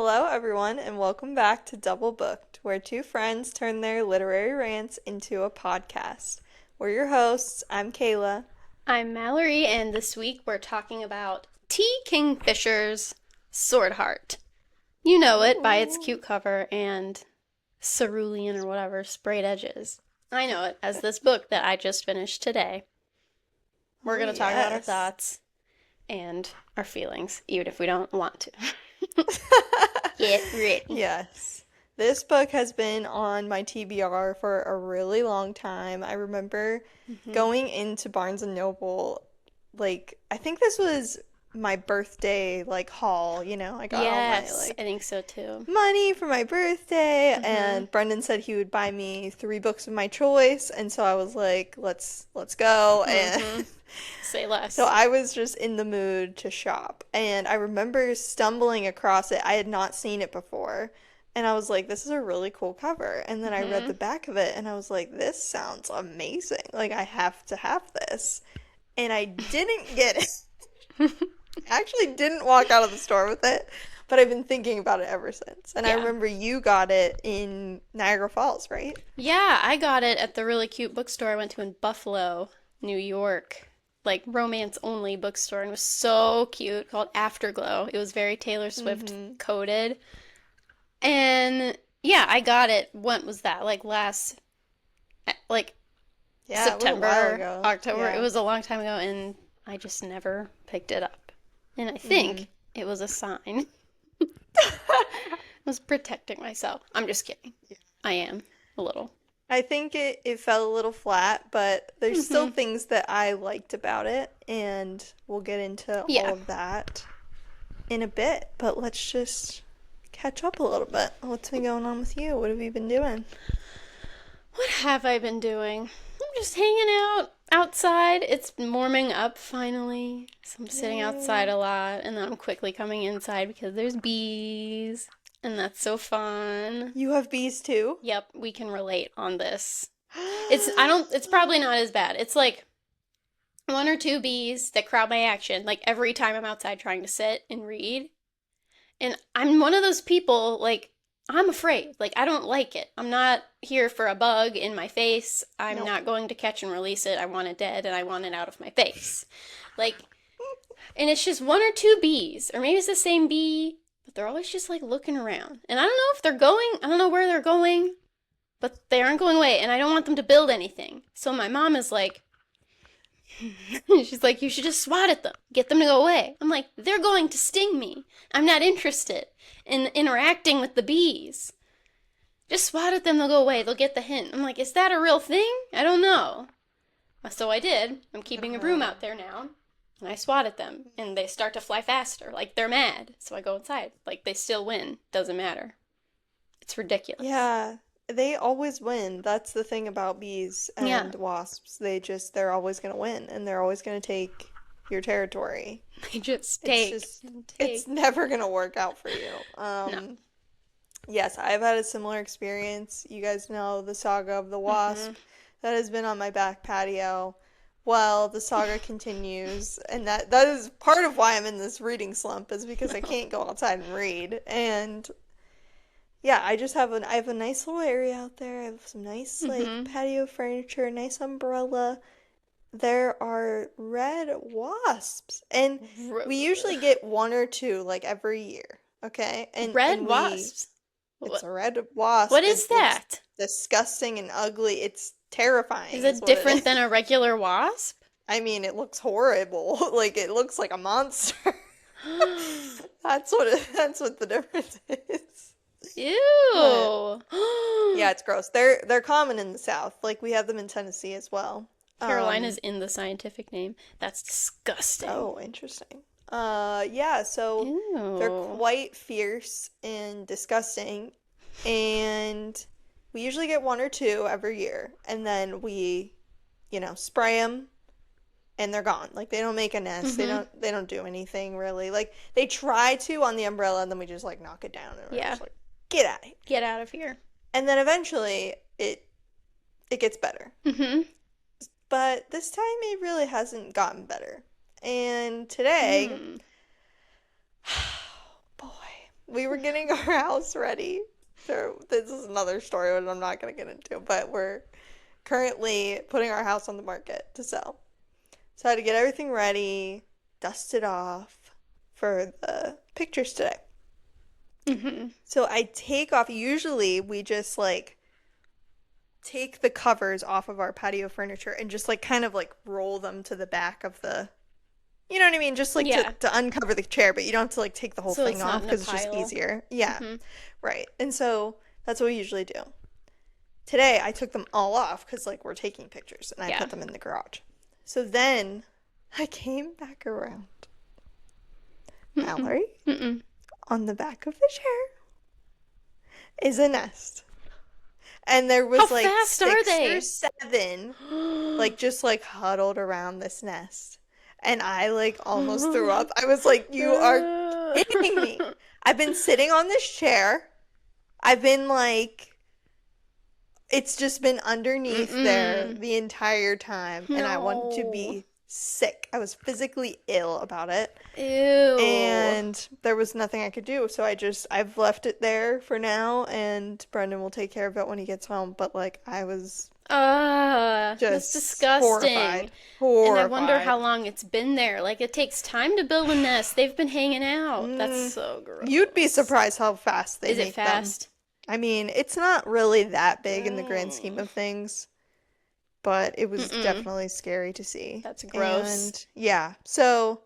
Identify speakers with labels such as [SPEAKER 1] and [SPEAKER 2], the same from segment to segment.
[SPEAKER 1] Hello, everyone, and welcome back to Double Booked, where two friends turn their literary rants into a podcast. We're your hosts. I'm Kayla.
[SPEAKER 2] I'm Mallory, and this week we're talking about Kingfisher's Swordheart. You know it by its
[SPEAKER 1] Ooh.
[SPEAKER 2] cute cover and cerulean or whatever sprayed edges. I know it as this book that I just finished today. We're
[SPEAKER 1] Oh,
[SPEAKER 2] going to talk about our
[SPEAKER 1] yes.
[SPEAKER 2] thoughts and our feelings, even if we don't want to. Get ready.
[SPEAKER 1] Yes. This book has been on my TBR for a really long time. I remember
[SPEAKER 2] Mm-hmm.
[SPEAKER 1] going into Barnes& and Noble, I think this was my birthday, haul, I got all my,
[SPEAKER 2] Yes, I think so too.
[SPEAKER 1] money for my birthday,
[SPEAKER 2] Mm-hmm.
[SPEAKER 1] and Brendan said he would buy me three books of my choice, and so I was like, let's go. And
[SPEAKER 2] Mm-hmm. Say
[SPEAKER 1] so
[SPEAKER 2] less.
[SPEAKER 1] I was just in the mood to shop, and I remember stumbling across it. I had not seen it before, and I was like, this is a really cool cover. And then I read
[SPEAKER 2] Mm-hmm.
[SPEAKER 1] the back of it, and I was like, this sounds amazing. Like, I have to have this. And I didn't get it. I actually didn't walk out of the store with it, but I've been thinking about it ever since. And I
[SPEAKER 2] Yeah.
[SPEAKER 1] remember you got it in Niagara Falls, right?
[SPEAKER 2] Yeah, I got it at the really cute bookstore I went to in Buffalo, New York. Like romance only bookstore and it was so cute called Afterglow. It was very Taylor Swift
[SPEAKER 1] Mm-hmm.
[SPEAKER 2] coded. And yeah, I got it. When was that? Like last like
[SPEAKER 1] Yeah, it was a while
[SPEAKER 2] September,
[SPEAKER 1] ago.
[SPEAKER 2] October. It
[SPEAKER 1] Yeah.
[SPEAKER 2] was a long time ago and I just never picked it up. And I
[SPEAKER 1] Mm-hmm.
[SPEAKER 2] think it was a sign. I was protecting myself. I'm just kidding. I am a little.
[SPEAKER 1] I think it fell a little flat, but there's still
[SPEAKER 2] Mhm.
[SPEAKER 1] things that I liked about it, and we'll get into all
[SPEAKER 2] Yeah.
[SPEAKER 1] of that in a bit. But let's just catch up a little bit. What's been going on with you? What have you been doing?
[SPEAKER 2] What have I been doing? I'm just hanging out outside. It's warming up finally. So I'm sitting outside
[SPEAKER 1] Yay.
[SPEAKER 2] a lot and then I'm quickly coming inside because there's bees and that's so fun.
[SPEAKER 1] You have bees too?
[SPEAKER 2] Yep, we can relate on this. It's probably not as bad. It's like one or two bees that crowd my action like every time I'm outside trying to sit and read. And I'm one of those people, like, I'm afraid. Like, I don't like it. I'm not here for a bug in my face. I'm
[SPEAKER 1] Nope.
[SPEAKER 2] not going to catch and release it. I want it dead and I want it out of my face. Like, and it's just one or two bees, or maybe it's the same bee, but they're always just like looking around. And I don't know if they're going, I don't know where they're going, but they aren't going away, and I don't want them to build anything. So my mom is like, she's like, you should just swat at them, get them to go away. I'm like, they're going to sting me. I'm not interested in interacting with the bees. Just swat at them, they'll go away. They'll get the hint. I'm like, is that a real thing? I don't know. So I did. I'm keeping a broom
[SPEAKER 1] Uh-huh.
[SPEAKER 2] out there now. And I swat at them. And they start to fly faster. Like, they're mad. So I go inside. Like, they still win. Doesn't matter. It's ridiculous.
[SPEAKER 1] Yeah, they always win. That's the thing about bees
[SPEAKER 2] Yeah.
[SPEAKER 1] and wasps. They're always going to win, and they're always going to take your territory.
[SPEAKER 2] They just
[SPEAKER 1] It's
[SPEAKER 2] take
[SPEAKER 1] just,
[SPEAKER 2] and
[SPEAKER 1] it's
[SPEAKER 2] take.
[SPEAKER 1] never going to work out for you.
[SPEAKER 2] No.
[SPEAKER 1] Yes, I've had a similar experience. You guys know the saga of the
[SPEAKER 2] Mm-hmm.
[SPEAKER 1] wasp that has been on my back patio. Well, the saga continues, and that is part of why I'm in this reading slump is because I
[SPEAKER 2] No.
[SPEAKER 1] can't go outside and read. And yeah, I have a nice little area out there. I have some nice
[SPEAKER 2] Mm-hmm.
[SPEAKER 1] patio furniture, nice umbrella. There are red wasps, and we usually get one or two like every year, okay?
[SPEAKER 2] Red
[SPEAKER 1] And we
[SPEAKER 2] wasps.
[SPEAKER 1] it's
[SPEAKER 2] What?
[SPEAKER 1] a red
[SPEAKER 2] What
[SPEAKER 1] wasp.
[SPEAKER 2] is
[SPEAKER 1] It's
[SPEAKER 2] that?
[SPEAKER 1] disgusting and ugly. It's
[SPEAKER 2] Is
[SPEAKER 1] terrifying is
[SPEAKER 2] it
[SPEAKER 1] what it
[SPEAKER 2] different
[SPEAKER 1] is.
[SPEAKER 2] than a regular wasp?
[SPEAKER 1] I mean, it looks horrible. Like it looks like a monster. That's what the difference is. But
[SPEAKER 2] Ew.
[SPEAKER 1] yeah, it's gross. They're common in the South. Like we have them in Tennessee as well.
[SPEAKER 2] Carolina's
[SPEAKER 1] Um,
[SPEAKER 2] in the scientific name. That's disgusting.
[SPEAKER 1] oh, interesting. Yeah, so they're
[SPEAKER 2] Ew.
[SPEAKER 1] quite fierce and disgusting, and we usually get one or two every year, and then we, spray them, and they're gone. Like they don't make a nest.
[SPEAKER 2] Mm-hmm.
[SPEAKER 1] They don't do anything really. Like they try to on the umbrella, and then we just like knock it down, and we're
[SPEAKER 2] Yeah.
[SPEAKER 1] just like, get out of here.
[SPEAKER 2] Get out of here.
[SPEAKER 1] And then eventually it gets better.
[SPEAKER 2] Mm-hmm.
[SPEAKER 1] But this time it really hasn't gotten better. And today,
[SPEAKER 2] Hmm.
[SPEAKER 1] boy, we were getting our house ready. So this is another story that I'm not going to get into, but we're currently putting our house on the market to sell. So I had to get everything ready, dust it off for the pictures today.
[SPEAKER 2] Mm-hmm.
[SPEAKER 1] So I take off, usually we just like take the covers off of our patio furniture and just like kind of like roll them to the back of the, you know what I mean? Just like
[SPEAKER 2] Yeah.
[SPEAKER 1] to uncover the chair, but you don't have to like take the whole
[SPEAKER 2] So
[SPEAKER 1] thing
[SPEAKER 2] it's not
[SPEAKER 1] off
[SPEAKER 2] in a
[SPEAKER 1] because it's just
[SPEAKER 2] pile.
[SPEAKER 1] easier. Yeah,
[SPEAKER 2] Mm-hmm.
[SPEAKER 1] right. And so that's what we usually do. Today I took them all off because like we're taking pictures and I
[SPEAKER 2] Yeah.
[SPEAKER 1] put them in the garage. So then I came back around.
[SPEAKER 2] Mm-mm.
[SPEAKER 1] Mallory,
[SPEAKER 2] Mm-mm.
[SPEAKER 1] on the back of the chair is a nest. And there
[SPEAKER 2] How
[SPEAKER 1] was like
[SPEAKER 2] fast are
[SPEAKER 1] 6
[SPEAKER 2] they?
[SPEAKER 1] or 7 like just like huddled around this nest. And I like almost threw up. I was like, you are kidding me. I've been sitting on this chair. I've been like, it's just been underneath there
[SPEAKER 2] Mm-mm.
[SPEAKER 1] the entire time. And I wanted to
[SPEAKER 2] No.
[SPEAKER 1] be sick. I was physically ill about it.
[SPEAKER 2] Ew.
[SPEAKER 1] And there was nothing I could do. So I've left it there for now. And Brendan will take care of it when he gets home. But like, I was
[SPEAKER 2] That's
[SPEAKER 1] just
[SPEAKER 2] disgusting.
[SPEAKER 1] horrified.
[SPEAKER 2] And I wonder
[SPEAKER 1] Horrified.
[SPEAKER 2] how long it's been there. Like, it takes time to build a nest. They've been hanging out. That's
[SPEAKER 1] Mm,
[SPEAKER 2] so
[SPEAKER 1] you'd be
[SPEAKER 2] gross.
[SPEAKER 1] surprised how fast they
[SPEAKER 2] Is it
[SPEAKER 1] make them.
[SPEAKER 2] fast?
[SPEAKER 1] I mean, it's not really that big in the grand scheme
[SPEAKER 2] Mm.
[SPEAKER 1] of things, but it was
[SPEAKER 2] Mm-mm.
[SPEAKER 1] definitely scary to see.
[SPEAKER 2] That's gross.
[SPEAKER 1] And yeah, so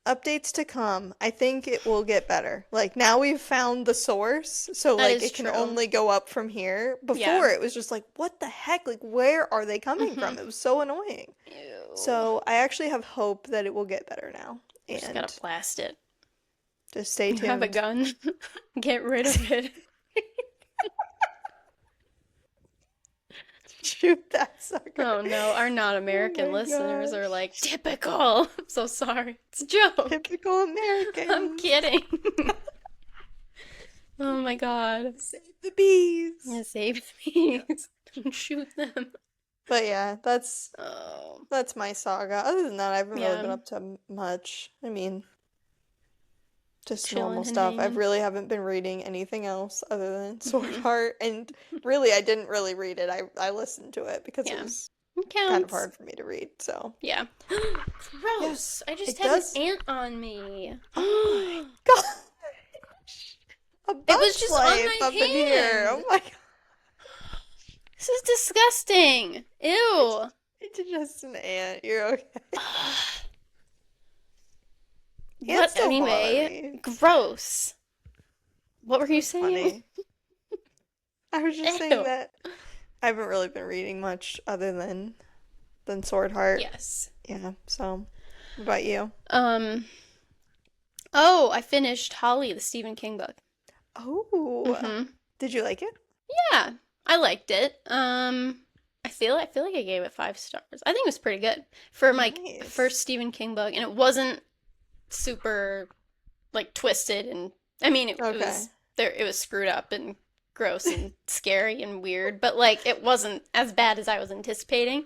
[SPEAKER 1] updates to come. I think it will get better. Like now we've found the source, so
[SPEAKER 2] That
[SPEAKER 1] like
[SPEAKER 2] is
[SPEAKER 1] it can
[SPEAKER 2] true.
[SPEAKER 1] only go up from here.
[SPEAKER 2] Yeah.
[SPEAKER 1] Before it was just like, what the heck? Like where are they coming
[SPEAKER 2] Mm-hmm.
[SPEAKER 1] from? It was so annoying.
[SPEAKER 2] Ew.
[SPEAKER 1] So I actually have hope that it will get better now.
[SPEAKER 2] You just gotta
[SPEAKER 1] And
[SPEAKER 2] blast it.
[SPEAKER 1] just stay
[SPEAKER 2] You have a
[SPEAKER 1] tuned.
[SPEAKER 2] gun. Get rid of it.
[SPEAKER 1] Shoot that sucker.
[SPEAKER 2] Oh no, our not
[SPEAKER 1] Oh
[SPEAKER 2] American
[SPEAKER 1] my
[SPEAKER 2] listeners are
[SPEAKER 1] gosh.
[SPEAKER 2] like, typical. I'm so sorry. It's a joke.
[SPEAKER 1] Typical
[SPEAKER 2] I'm
[SPEAKER 1] Americans.
[SPEAKER 2] kidding. Oh my god.
[SPEAKER 1] Save the bees.
[SPEAKER 2] Yeah, save these. Don't shoot them.
[SPEAKER 1] But yeah,
[SPEAKER 2] Oh.
[SPEAKER 1] that's my saga. Other than that, I haven't really
[SPEAKER 2] Yeah.
[SPEAKER 1] been up to much. I mean, just
[SPEAKER 2] Chilling
[SPEAKER 1] normal
[SPEAKER 2] and
[SPEAKER 1] stuff. I
[SPEAKER 2] hanging.
[SPEAKER 1] really haven't been reading anything else other than
[SPEAKER 2] Hmm.
[SPEAKER 1] Swordheart, and really, I didn't really read it. I listened to it because it
[SPEAKER 2] Yeah.
[SPEAKER 1] was
[SPEAKER 2] It
[SPEAKER 1] kind of
[SPEAKER 2] counts.
[SPEAKER 1] hard for me to read. So
[SPEAKER 2] Yeah.
[SPEAKER 1] yeah,
[SPEAKER 2] Gross. I just
[SPEAKER 1] it
[SPEAKER 2] had an
[SPEAKER 1] does.
[SPEAKER 2] ant on me.
[SPEAKER 1] Oh my gosh, a
[SPEAKER 2] It was
[SPEAKER 1] bug's
[SPEAKER 2] just on
[SPEAKER 1] life
[SPEAKER 2] my
[SPEAKER 1] up in here. Oh
[SPEAKER 2] hand.
[SPEAKER 1] my god,
[SPEAKER 2] This is disgusting. Ew.
[SPEAKER 1] it's just an ant. You're okay. Ants
[SPEAKER 2] What?
[SPEAKER 1] don't bother
[SPEAKER 2] Anyway,
[SPEAKER 1] me.
[SPEAKER 2] gross. What were you
[SPEAKER 1] That's
[SPEAKER 2] saying?
[SPEAKER 1] funny. I was just saying
[SPEAKER 2] Ew.
[SPEAKER 1] that I haven't really been reading much other than Swordheart.
[SPEAKER 2] Yes.
[SPEAKER 1] Yeah, so what about you?
[SPEAKER 2] Um. Oh, I finished Holly, the Stephen King book.
[SPEAKER 1] Oh,
[SPEAKER 2] Mm-hmm.
[SPEAKER 1] did you like it?
[SPEAKER 2] Yeah, I liked it. I feel like I gave it 5 stars. I think it was pretty good for my
[SPEAKER 1] Nice.
[SPEAKER 2] first Stephen King book, and it wasn't super like twisted, and I mean it
[SPEAKER 1] Okay.
[SPEAKER 2] was there. It was screwed up and gross and scary and weird, but like it wasn't as bad as I was anticipating.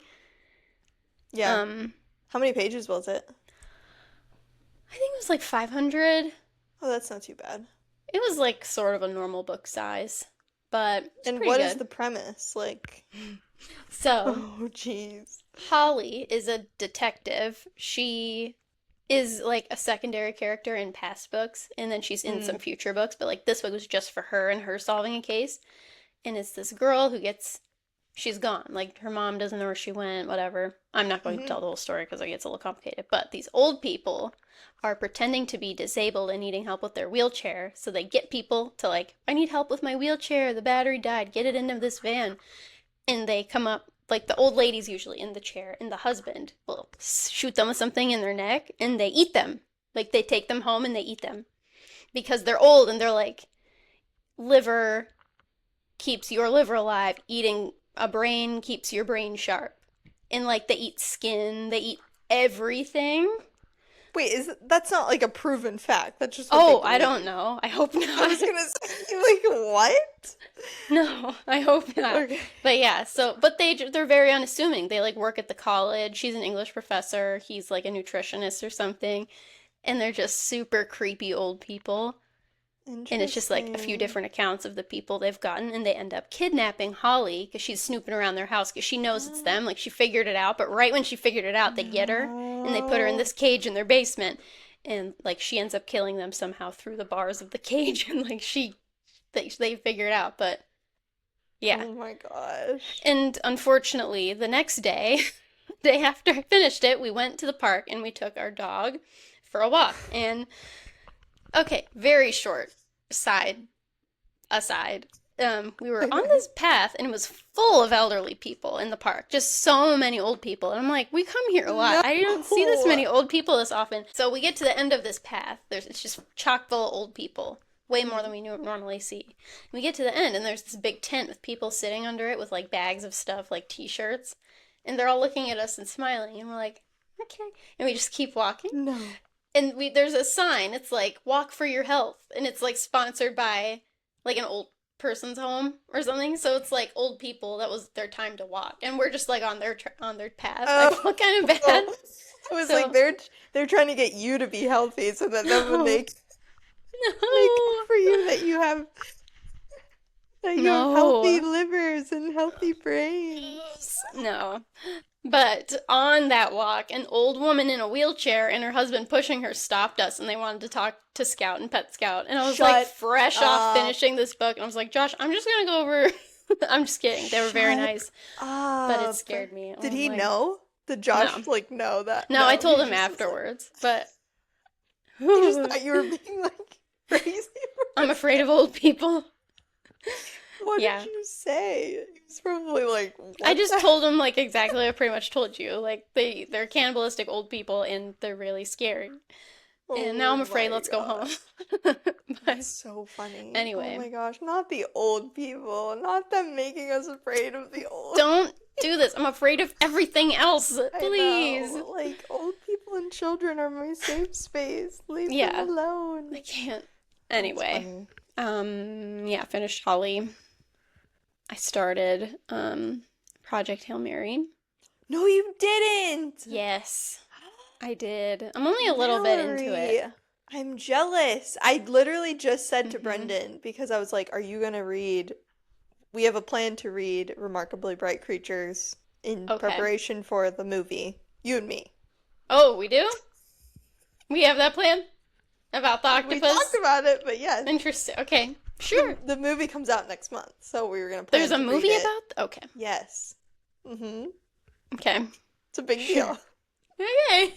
[SPEAKER 1] Yeah.
[SPEAKER 2] Um,
[SPEAKER 1] How many pages was it?
[SPEAKER 2] I think it was like 500.
[SPEAKER 1] Oh, that's not too bad.
[SPEAKER 2] It was like sort of a normal book size, but it's
[SPEAKER 1] And
[SPEAKER 2] pretty
[SPEAKER 1] what is
[SPEAKER 2] good.
[SPEAKER 1] the premise? Like,
[SPEAKER 2] So,
[SPEAKER 1] oh, jeez.
[SPEAKER 2] Holly is a detective. She is like a secondary character in past books, and then she's in some
[SPEAKER 1] Mm,
[SPEAKER 2] future books, but like this book was just for her and her solving a case. And it's this girl who she's gone. Like her mom doesn't know where she went, whatever. I'm not going to
[SPEAKER 1] mm-hmm.
[SPEAKER 2] tell the whole story because it gets a little complicated. But these old people are pretending to be disabled and needing help with their wheelchair. So they get people to like, I need help with my wheelchair. The battery died. Get it into this van. And they come up, like the old lady's usually in the chair, and the husband will shoot them with something in their neck and they eat them. Like they take them home and they eat them because they're old and they're like, liver keeps your liver alive, eating a brain keeps your brain sharp. And like they eat skin, they eat everything.
[SPEAKER 1] Wait, that's not like a proven fact. That's just what they
[SPEAKER 2] Oh, I don't
[SPEAKER 1] believe.
[SPEAKER 2] know. I hope
[SPEAKER 1] I
[SPEAKER 2] not.
[SPEAKER 1] was gonna say, like, what?
[SPEAKER 2] No, I hope not.
[SPEAKER 1] Okay.
[SPEAKER 2] But yeah, but they're very unassuming. They like work at the college. She's an English professor. He's like a nutritionist or something, and they're just super creepy old people. And it's just like a few
[SPEAKER 1] Interesting.
[SPEAKER 2] different accounts of the people they've gotten, and they end up kidnapping Holly because she's snooping around their house because she knows it's them. Like she figured it out, but right when she figured it out, they get her and they put her in
[SPEAKER 1] No.
[SPEAKER 2] this cage in their basement, and like she ends up killing them somehow through the bars of the cage, and like they figure it out. But yeah,
[SPEAKER 1] Oh my gosh.
[SPEAKER 2] and unfortunately, the next day, day after I finished it, we went to the park and we took our dog for a walk. And okay, very short side aside. We were on
[SPEAKER 1] Okay.
[SPEAKER 2] this path and it was full of elderly people in the park. Just so many old people. And I'm like, we come here a lot.
[SPEAKER 1] No.
[SPEAKER 2] I don't see this many old people this often. So we get to the end of this path. It's just chock full of old people. Way more than we normally see. We get to the end and there's this big tent with people sitting under it with like bags of stuff, like t-shirts. And they're all looking at us and smiling. And we're like, okay. And we just keep walking.
[SPEAKER 1] No.
[SPEAKER 2] And there's a sign. It's like walk for your health, and it's like sponsored by like an old person's home or something. So it's like old people that was their time to walk, and we're just like on their path. I
[SPEAKER 1] Oh,
[SPEAKER 2] feel kind of bad.
[SPEAKER 1] it was like
[SPEAKER 2] So
[SPEAKER 1] they're trying to get you to be healthy so that then when
[SPEAKER 2] no,
[SPEAKER 1] they come for you that you have healthy
[SPEAKER 2] no,
[SPEAKER 1] livers and healthy brains.
[SPEAKER 2] no. But on that walk, an old woman in a wheelchair and her husband pushing her stopped us, and they wanted to talk to Scout and Pet Scout. And I was like
[SPEAKER 1] Shut
[SPEAKER 2] fresh off
[SPEAKER 1] up.
[SPEAKER 2] finishing this book, and I was like, Josh, I'm just gonna go over. I'm just kidding. They were very
[SPEAKER 1] Shut
[SPEAKER 2] nice, but it
[SPEAKER 1] up.
[SPEAKER 2] scared me.
[SPEAKER 1] Did
[SPEAKER 2] I'm
[SPEAKER 1] he
[SPEAKER 2] like,
[SPEAKER 1] know? Did Josh
[SPEAKER 2] no,
[SPEAKER 1] like know that?
[SPEAKER 2] no. I
[SPEAKER 1] No,
[SPEAKER 2] told
[SPEAKER 1] he
[SPEAKER 2] him
[SPEAKER 1] just was like
[SPEAKER 2] afterwards, but
[SPEAKER 1] he just thought you were being like crazy.
[SPEAKER 2] I'm afraid of old people.
[SPEAKER 1] What did
[SPEAKER 2] Yeah.
[SPEAKER 1] you say? He was probably like,
[SPEAKER 2] I
[SPEAKER 1] what
[SPEAKER 2] just
[SPEAKER 1] the?
[SPEAKER 2] told him like exactly what I pretty much told you. Like they're cannibalistic old people and they're really scary. And now
[SPEAKER 1] Oh
[SPEAKER 2] I'm afraid.
[SPEAKER 1] my
[SPEAKER 2] Let's go home.
[SPEAKER 1] gosh.
[SPEAKER 2] But
[SPEAKER 1] That's so funny. Oh
[SPEAKER 2] anyway,
[SPEAKER 1] my gosh, not the old people, not them making us afraid of the old.
[SPEAKER 2] don't do this. I'm afraid of everything else.
[SPEAKER 1] I
[SPEAKER 2] Please.
[SPEAKER 1] know, like old people and children are my safe space. Leave them
[SPEAKER 2] Yeah,
[SPEAKER 1] alone.
[SPEAKER 2] I can't.
[SPEAKER 1] That's
[SPEAKER 2] Anyway,
[SPEAKER 1] funny.
[SPEAKER 2] yeah, finished Holly. I started Project Hail Mary.
[SPEAKER 1] No, you didn't.
[SPEAKER 2] Yes, I did. I'm only a little bit into
[SPEAKER 1] Mallory,
[SPEAKER 2] it.
[SPEAKER 1] I'm jealous. I literally just said to
[SPEAKER 2] Hmm.
[SPEAKER 1] Brendan because I was like, "Are you gonna read?" We have a plan to read Remarkably Bright Creatures in
[SPEAKER 2] Okay.
[SPEAKER 1] preparation for the movie. You and me.
[SPEAKER 2] Oh, we do? We have that plan? About the
[SPEAKER 1] We talked
[SPEAKER 2] octopus?
[SPEAKER 1] about it, but yes,
[SPEAKER 2] Interesting. Okay. Sure.
[SPEAKER 1] the movie comes out next month, so we were gonna
[SPEAKER 2] There's
[SPEAKER 1] plan
[SPEAKER 2] a
[SPEAKER 1] to read
[SPEAKER 2] movie
[SPEAKER 1] it.
[SPEAKER 2] about okay.
[SPEAKER 1] Yes. Mm-hmm.
[SPEAKER 2] Okay.
[SPEAKER 1] It's a big
[SPEAKER 2] Sure.
[SPEAKER 1] deal.
[SPEAKER 2] Okay.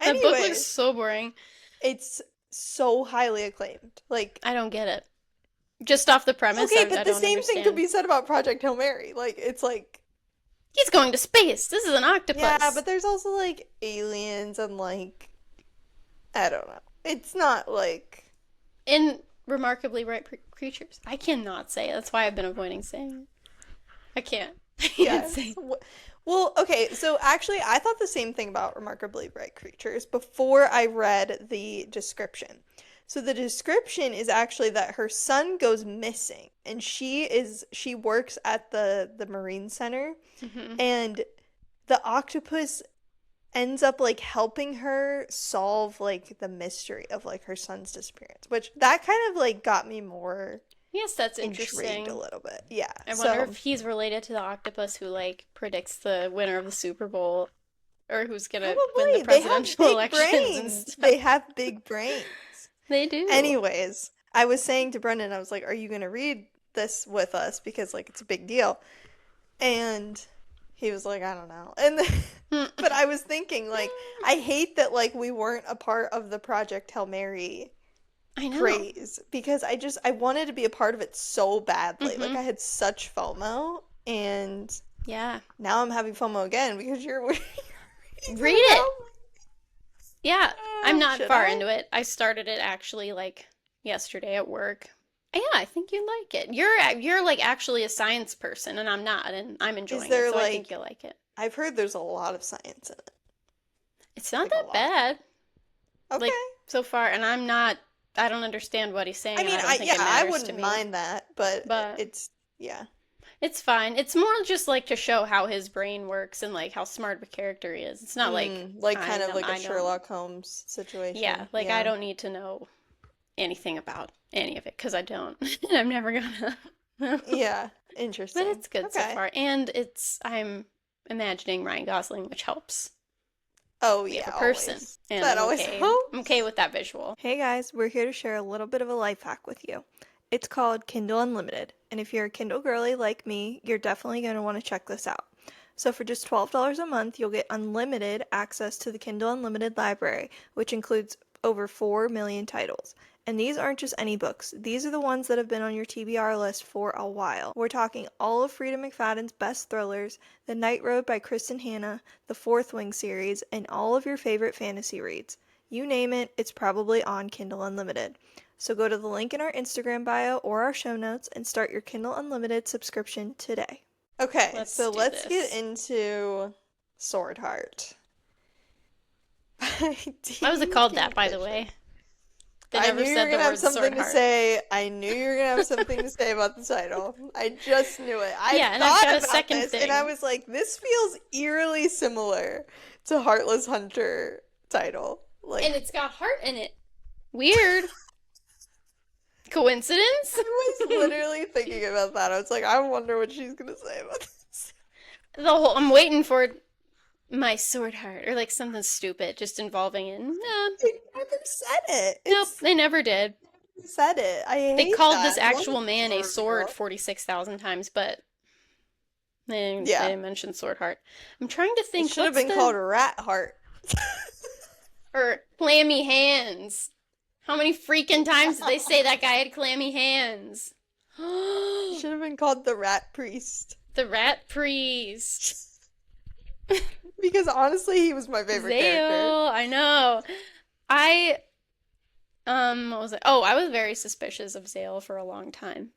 [SPEAKER 2] That book looks
[SPEAKER 1] Anyways,
[SPEAKER 2] so boring.
[SPEAKER 1] it's so highly acclaimed. Like,
[SPEAKER 2] I don't get it. Just off the premise,
[SPEAKER 1] okay,
[SPEAKER 2] I
[SPEAKER 1] but the
[SPEAKER 2] don't
[SPEAKER 1] same thing could
[SPEAKER 2] understand.
[SPEAKER 1] be said about Project Hail Mary. Like, it's like,
[SPEAKER 2] He's going to space. This is an
[SPEAKER 1] yeah,
[SPEAKER 2] octopus.
[SPEAKER 1] but there's also like aliens and like, I don't know. It's not like,
[SPEAKER 2] In remarkably bright creatures. I cannot say it. That's why I've been avoiding saying it. I can't. I can't say
[SPEAKER 1] yes. Well, okay, so actually, I thought the same thing about Remarkably Bright Creatures before I read the description. So the description is actually that her son goes missing, and she works at the Marine Center,
[SPEAKER 2] it. Hmm.
[SPEAKER 1] and the octopus ends up like helping her solve like the mystery of like her son's disappearance, which that kind of like got me more
[SPEAKER 2] Yes, that's
[SPEAKER 1] intrigued a
[SPEAKER 2] interesting.
[SPEAKER 1] little bit. Yeah.
[SPEAKER 2] I wonder
[SPEAKER 1] So
[SPEAKER 2] if he's related to the octopus who like predicts the winner of the Super Bowl or who's gonna win the
[SPEAKER 1] probably they have
[SPEAKER 2] presidential
[SPEAKER 1] big
[SPEAKER 2] elections and
[SPEAKER 1] brains.
[SPEAKER 2] stuff.
[SPEAKER 1] They have big brains.
[SPEAKER 2] They do.
[SPEAKER 1] Anyways, I was saying to Brendan, I was like, "Are you gonna read this with us because like it's a big deal?" And he was like, "I don't know." But I was thinking like I hate that like we weren't a part of the Project Hail Mary
[SPEAKER 2] I know.
[SPEAKER 1] craze because I wanted to be a part of it so badly. Like
[SPEAKER 2] Hmm.
[SPEAKER 1] I had such FOMO and
[SPEAKER 2] Yeah.
[SPEAKER 1] now I'm having FOMO again because you're reading
[SPEAKER 2] Read
[SPEAKER 1] it
[SPEAKER 2] it.
[SPEAKER 1] without
[SPEAKER 2] Yeah. I'm
[SPEAKER 1] me.
[SPEAKER 2] not
[SPEAKER 1] Should
[SPEAKER 2] far
[SPEAKER 1] I?
[SPEAKER 2] into it. I started it actually like yesterday at work. Yeah, I think you'd like it. You're like actually a science person and I'm not, and I'm
[SPEAKER 1] Is
[SPEAKER 2] enjoying it,
[SPEAKER 1] there
[SPEAKER 2] so I think
[SPEAKER 1] like
[SPEAKER 2] you'll like it.
[SPEAKER 1] I've heard there's a lot of science in it.
[SPEAKER 2] It's not
[SPEAKER 1] Like a
[SPEAKER 2] that
[SPEAKER 1] lot.
[SPEAKER 2] bad, like
[SPEAKER 1] Okay.
[SPEAKER 2] so far, and I don't understand what he's saying,
[SPEAKER 1] I
[SPEAKER 2] and
[SPEAKER 1] mean,
[SPEAKER 2] I don't think
[SPEAKER 1] yeah,
[SPEAKER 2] it
[SPEAKER 1] I
[SPEAKER 2] matters to
[SPEAKER 1] wouldn't
[SPEAKER 2] me.
[SPEAKER 1] mind that, but
[SPEAKER 2] But
[SPEAKER 1] yeah.
[SPEAKER 2] it's fine. It's more just like to show how his brain works and like how smart of a character he is. It's not like
[SPEAKER 1] Like kind of like a
[SPEAKER 2] I don't.
[SPEAKER 1] Sherlock Holmes
[SPEAKER 2] Yeah,
[SPEAKER 1] situation.
[SPEAKER 2] like I
[SPEAKER 1] Yeah.
[SPEAKER 2] don't need to know anything about any of it because I don't. And I'm never gonna.
[SPEAKER 1] Yeah,
[SPEAKER 2] But
[SPEAKER 1] interesting.
[SPEAKER 2] it's good so
[SPEAKER 1] Okay.
[SPEAKER 2] far. And I'm imagining Ryan Gosling, which helps.
[SPEAKER 1] Oh
[SPEAKER 2] We have
[SPEAKER 1] yeah,
[SPEAKER 2] a person.
[SPEAKER 1] always.
[SPEAKER 2] And
[SPEAKER 1] That
[SPEAKER 2] I'm
[SPEAKER 1] always
[SPEAKER 2] okay. I'm okay
[SPEAKER 1] helps.
[SPEAKER 2] with that visual.
[SPEAKER 1] Hey guys, we're here to share a little bit of a life hack with you. It's called Kindle Unlimited, and if you're a Kindle girly like me, you're definitely going to want to check this out. So for just $12 a month, you'll get unlimited access to the Kindle Unlimited library, which includes over 4 million titles. And these aren't just any books. These are the ones that have been on your TBR list for a while. We're talking all of Frida McFadden's best thrillers, The Night Road by Kristen Hanna, the Fourth Wing series, and all of your favorite fantasy reads. You name it, it's probably on Kindle Unlimited. So go to the link in our Instagram bio or our show notes and start your Kindle Unlimited subscription today. Okay,
[SPEAKER 2] Let's
[SPEAKER 1] so
[SPEAKER 2] do
[SPEAKER 1] let's get
[SPEAKER 2] this.
[SPEAKER 1] into Swordheart.
[SPEAKER 2] Why was it called that, by the way? They
[SPEAKER 1] I
[SPEAKER 2] never
[SPEAKER 1] knew you were
[SPEAKER 2] said the
[SPEAKER 1] gonna have
[SPEAKER 2] word
[SPEAKER 1] something to
[SPEAKER 2] Swordheart.
[SPEAKER 1] say. I knew you were gonna have something to say about the title. I just knew it.
[SPEAKER 2] Yeah, and I've
[SPEAKER 1] thought
[SPEAKER 2] got a
[SPEAKER 1] about
[SPEAKER 2] second
[SPEAKER 1] this, and I
[SPEAKER 2] thing.
[SPEAKER 1] was like, this feels eerily similar to Heartless Hunter title.
[SPEAKER 2] And
[SPEAKER 1] Like,
[SPEAKER 2] it's got heart in it. Weird. Coincidence?
[SPEAKER 1] I was literally thinking about that. I was like, I wonder what she's gonna say about this.
[SPEAKER 2] I'm waiting for my sword heart or like something stupid just involving it. No,
[SPEAKER 1] They never said it.
[SPEAKER 2] nope, they never did.
[SPEAKER 1] Said it. I
[SPEAKER 2] They
[SPEAKER 1] hate
[SPEAKER 2] called
[SPEAKER 1] that.
[SPEAKER 2] this
[SPEAKER 1] I love
[SPEAKER 2] actual man a
[SPEAKER 1] the
[SPEAKER 2] sword
[SPEAKER 1] reveal.
[SPEAKER 2] 46,000 times, but they
[SPEAKER 1] Yeah,
[SPEAKER 2] didn't mention sword heart. I'm trying to
[SPEAKER 1] it
[SPEAKER 2] think
[SPEAKER 1] should have
[SPEAKER 2] what's
[SPEAKER 1] been called
[SPEAKER 2] the
[SPEAKER 1] Rat Heart.
[SPEAKER 2] or clammy hands. How many freaking times did they say that guy had clammy hands?
[SPEAKER 1] It should have been called the Rat Priest.
[SPEAKER 2] The rat priest.
[SPEAKER 1] Because honestly, he was my favorite character.
[SPEAKER 2] Zale, I know. I what was it? Oh, I was very suspicious of Zale for a long time.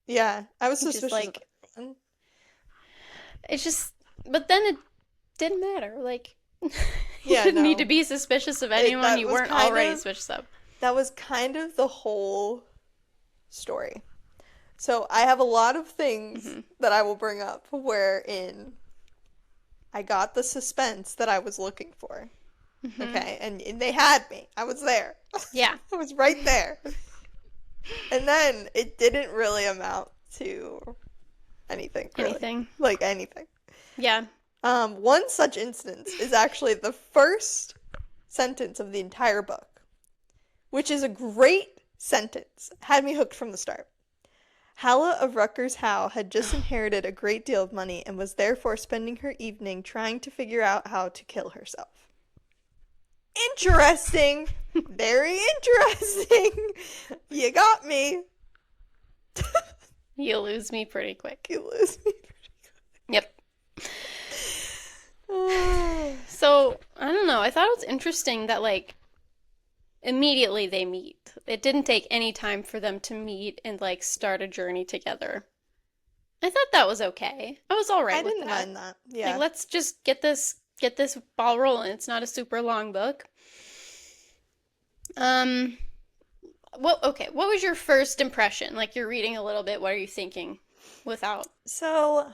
[SPEAKER 1] Yeah, I was
[SPEAKER 2] Which is
[SPEAKER 1] suspicious of
[SPEAKER 2] like
[SPEAKER 1] everyone.
[SPEAKER 2] it's just but then it didn't matter. Like you
[SPEAKER 1] Yeah,
[SPEAKER 2] didn't need to
[SPEAKER 1] no.
[SPEAKER 2] be suspicious of anyone you weren't already suspicious of.
[SPEAKER 1] That was kind of the whole story. So I have a lot of things
[SPEAKER 2] Hmm.
[SPEAKER 1] that I will bring up wherein I got the suspense that I was looking for.
[SPEAKER 2] Hmm.
[SPEAKER 1] Okay, and they had me. I was there.
[SPEAKER 2] Yeah.
[SPEAKER 1] I was right there. And then it didn't really amount to anything, really.
[SPEAKER 2] Anything.
[SPEAKER 1] Like anything.
[SPEAKER 2] Yeah.
[SPEAKER 1] One such instance is actually the first sentence of the entire book, which is a great sentence. Had me hooked from the start. Hala of Rutgers Howe had just inherited a great deal of money and was therefore spending her evening trying to figure out how to kill herself. Interesting. Very interesting. You got me.
[SPEAKER 2] You lose me pretty quick.
[SPEAKER 1] You lose me.
[SPEAKER 2] Yep. So, I don't know. I thought it was interesting that like immediately they meet. It didn't take any time for them to meet and like start a journey together. I thought that was okay. I was all
[SPEAKER 1] I
[SPEAKER 2] right with
[SPEAKER 1] didn't
[SPEAKER 2] that.
[SPEAKER 1] mind that.
[SPEAKER 2] Like
[SPEAKER 1] Yeah.
[SPEAKER 2] let's just get this ball rolling. It's not a super long book. Um what was your first impression? Like you're reading a little bit, what are you thinking without?
[SPEAKER 1] So,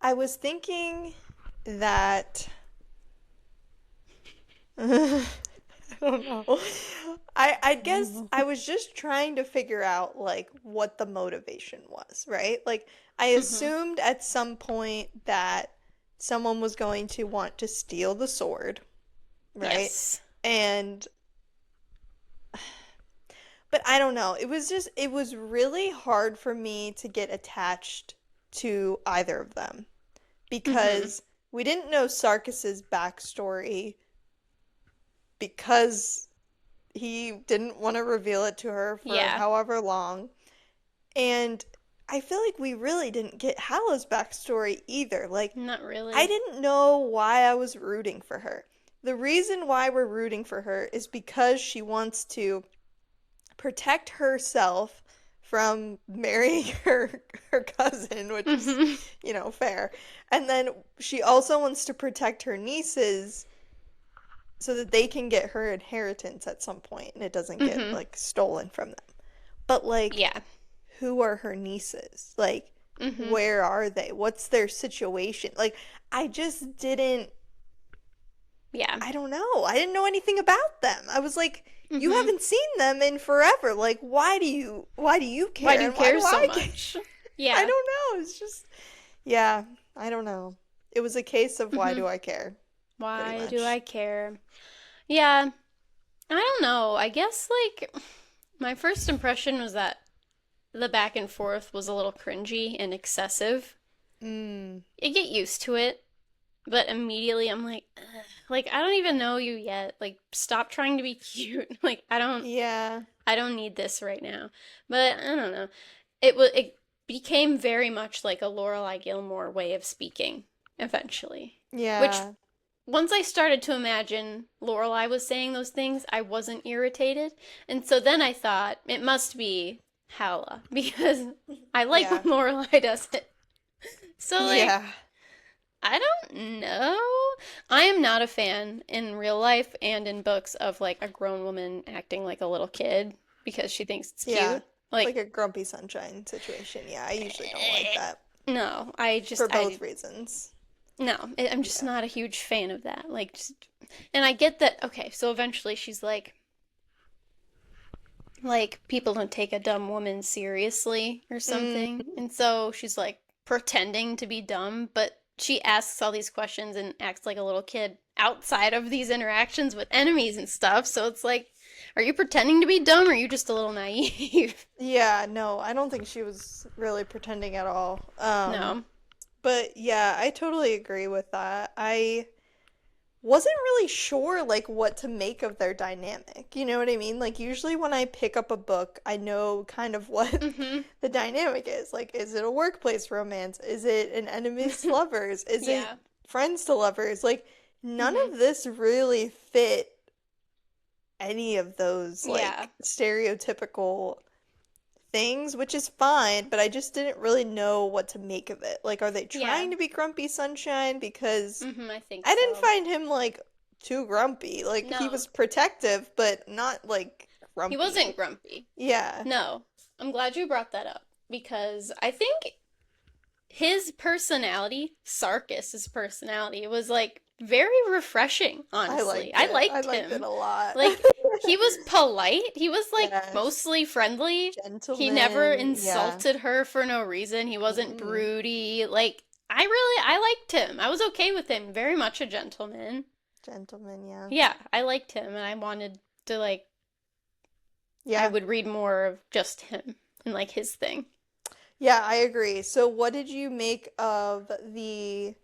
[SPEAKER 1] I was thinking that I don't know. I guess I was just trying to figure out like what the motivation was, right? Like I
[SPEAKER 2] Mhm.
[SPEAKER 1] assumed at some point that someone was going to want to steal the sword, right?
[SPEAKER 2] Yes.
[SPEAKER 1] And but I don't know. It was really hard for me to get attached to either of them
[SPEAKER 2] Mhm.
[SPEAKER 1] because we didn't know Sarkis's backstory because he didn't want to reveal it to her for
[SPEAKER 2] Yeah.
[SPEAKER 1] however long. And I feel like we really didn't get Hala's backstory either. Like,
[SPEAKER 2] Not
[SPEAKER 1] I
[SPEAKER 2] really.
[SPEAKER 1] didn't know why I was rooting for her. The reason why we're rooting for her is because she wants to protect herself from marrying her cousin, which is,
[SPEAKER 2] Mhm.
[SPEAKER 1] fair. And then she also wants to protect her nieces so that they can get her inheritance at some point and it doesn't get
[SPEAKER 2] Mhm.
[SPEAKER 1] like stolen from them. But like
[SPEAKER 2] Yeah.
[SPEAKER 1] who are her nieces? Like
[SPEAKER 2] Mhm.
[SPEAKER 1] where are they? What's their situation? Like I just didn't
[SPEAKER 2] Yeah.
[SPEAKER 1] I don't know. I didn't know anything about them. I was like you
[SPEAKER 2] Mm-hmm.
[SPEAKER 1] haven't seen them in forever. Like, why do you care?
[SPEAKER 2] Why do you
[SPEAKER 1] And why
[SPEAKER 2] care
[SPEAKER 1] do
[SPEAKER 2] so
[SPEAKER 1] I care?
[SPEAKER 2] much?
[SPEAKER 1] I
[SPEAKER 2] Yeah.
[SPEAKER 1] don't know. It's just, yeah, I don't know. It was a case of why
[SPEAKER 2] Mm-hmm.
[SPEAKER 1] do I care, pretty
[SPEAKER 2] Why do I
[SPEAKER 1] much.
[SPEAKER 2] care? Yeah. I don't know. I guess, like, my first impression was that the back and forth was a little cringy and excessive.
[SPEAKER 1] Mm,
[SPEAKER 2] I get used to it, but immediately I'm like, ugh. Like, I don't even know you yet. Like, stop trying to be cute. Like,
[SPEAKER 1] yeah,
[SPEAKER 2] I don't need this right now. But I don't know. It became very much like a Lorelai Gilmore way of speaking eventually. Which
[SPEAKER 1] yeah,
[SPEAKER 2] once I started to imagine Lorelai was saying those things, I wasn't irritated. And so then I thought it must be Howla because I like when
[SPEAKER 1] yeah,
[SPEAKER 2] Lorelai does it. So like
[SPEAKER 1] yeah.
[SPEAKER 2] I don't know. I am not a fan in real life and in books of like a grown woman acting like a little kid because she thinks it's
[SPEAKER 1] Yeah,
[SPEAKER 2] cute. Like
[SPEAKER 1] like a grumpy sunshine situation. Yeah, I usually don't like
[SPEAKER 2] eh,
[SPEAKER 1] that
[SPEAKER 2] no,
[SPEAKER 1] for
[SPEAKER 2] I
[SPEAKER 1] both reasons.
[SPEAKER 2] no, I'm just
[SPEAKER 1] Yeah.
[SPEAKER 2] not a huge fan of that. Like just, and I get that. Okay, so eventually she's like people don't take a dumb woman seriously or
[SPEAKER 1] Mm,
[SPEAKER 2] something. And so she's like pretending to be dumb, but she asks all these questions and acts like a little kid outside of these interactions with enemies and stuff. So it's like, are you pretending to be dumb or are you just a little naive?
[SPEAKER 1] yeah, no, I don't think she was really pretending at all.
[SPEAKER 2] No.
[SPEAKER 1] But yeah, I totally agree with that. I wasn't really sure like what to make of their dynamic. You know what I mean? Like usually when I pick up a book, I know kind of what
[SPEAKER 2] Mm-hmm.
[SPEAKER 1] the dynamic is. Like is it a workplace romance? Is it an enemies to lovers? Is it
[SPEAKER 2] Yeah.
[SPEAKER 1] friends to lovers? Like none
[SPEAKER 2] Mm-hmm.
[SPEAKER 1] of this really fit any of those
[SPEAKER 2] Yeah.
[SPEAKER 1] like stereotypical things, which is fine, but I just didn't really know what to make of it. Like, are they
[SPEAKER 2] Yeah.
[SPEAKER 1] trying to be grumpy sunshine? Because
[SPEAKER 2] Mm-hmm. I think
[SPEAKER 1] I didn't
[SPEAKER 2] so.
[SPEAKER 1] find him like too grumpy. Like, he
[SPEAKER 2] No,
[SPEAKER 1] was protective, but not like
[SPEAKER 2] he
[SPEAKER 1] grumpy.
[SPEAKER 2] wasn't grumpy.
[SPEAKER 1] Yeah.
[SPEAKER 2] No, I'm glad you brought that up because I think his personality, Sarkis's personality, was like very refreshing,
[SPEAKER 1] I
[SPEAKER 2] honestly.
[SPEAKER 1] liked
[SPEAKER 2] I
[SPEAKER 1] it. I
[SPEAKER 2] liked
[SPEAKER 1] liked it
[SPEAKER 2] him.
[SPEAKER 1] a lot.
[SPEAKER 2] Like, he was polite, he was like
[SPEAKER 1] Yes.
[SPEAKER 2] mostly friendly. He never
[SPEAKER 1] Gentleman. Yeah.
[SPEAKER 2] insulted her for no reason. He wasn't
[SPEAKER 1] Mm-mm.
[SPEAKER 2] broody. Like, I liked him. I was okay with him. Very much a gentleman.
[SPEAKER 1] Gentleman, yeah.
[SPEAKER 2] Yeah, I liked him and I wanted to like I
[SPEAKER 1] Yeah.
[SPEAKER 2] would read more of just him and like his thing.
[SPEAKER 1] Yeah, I agree. So, what did you make of the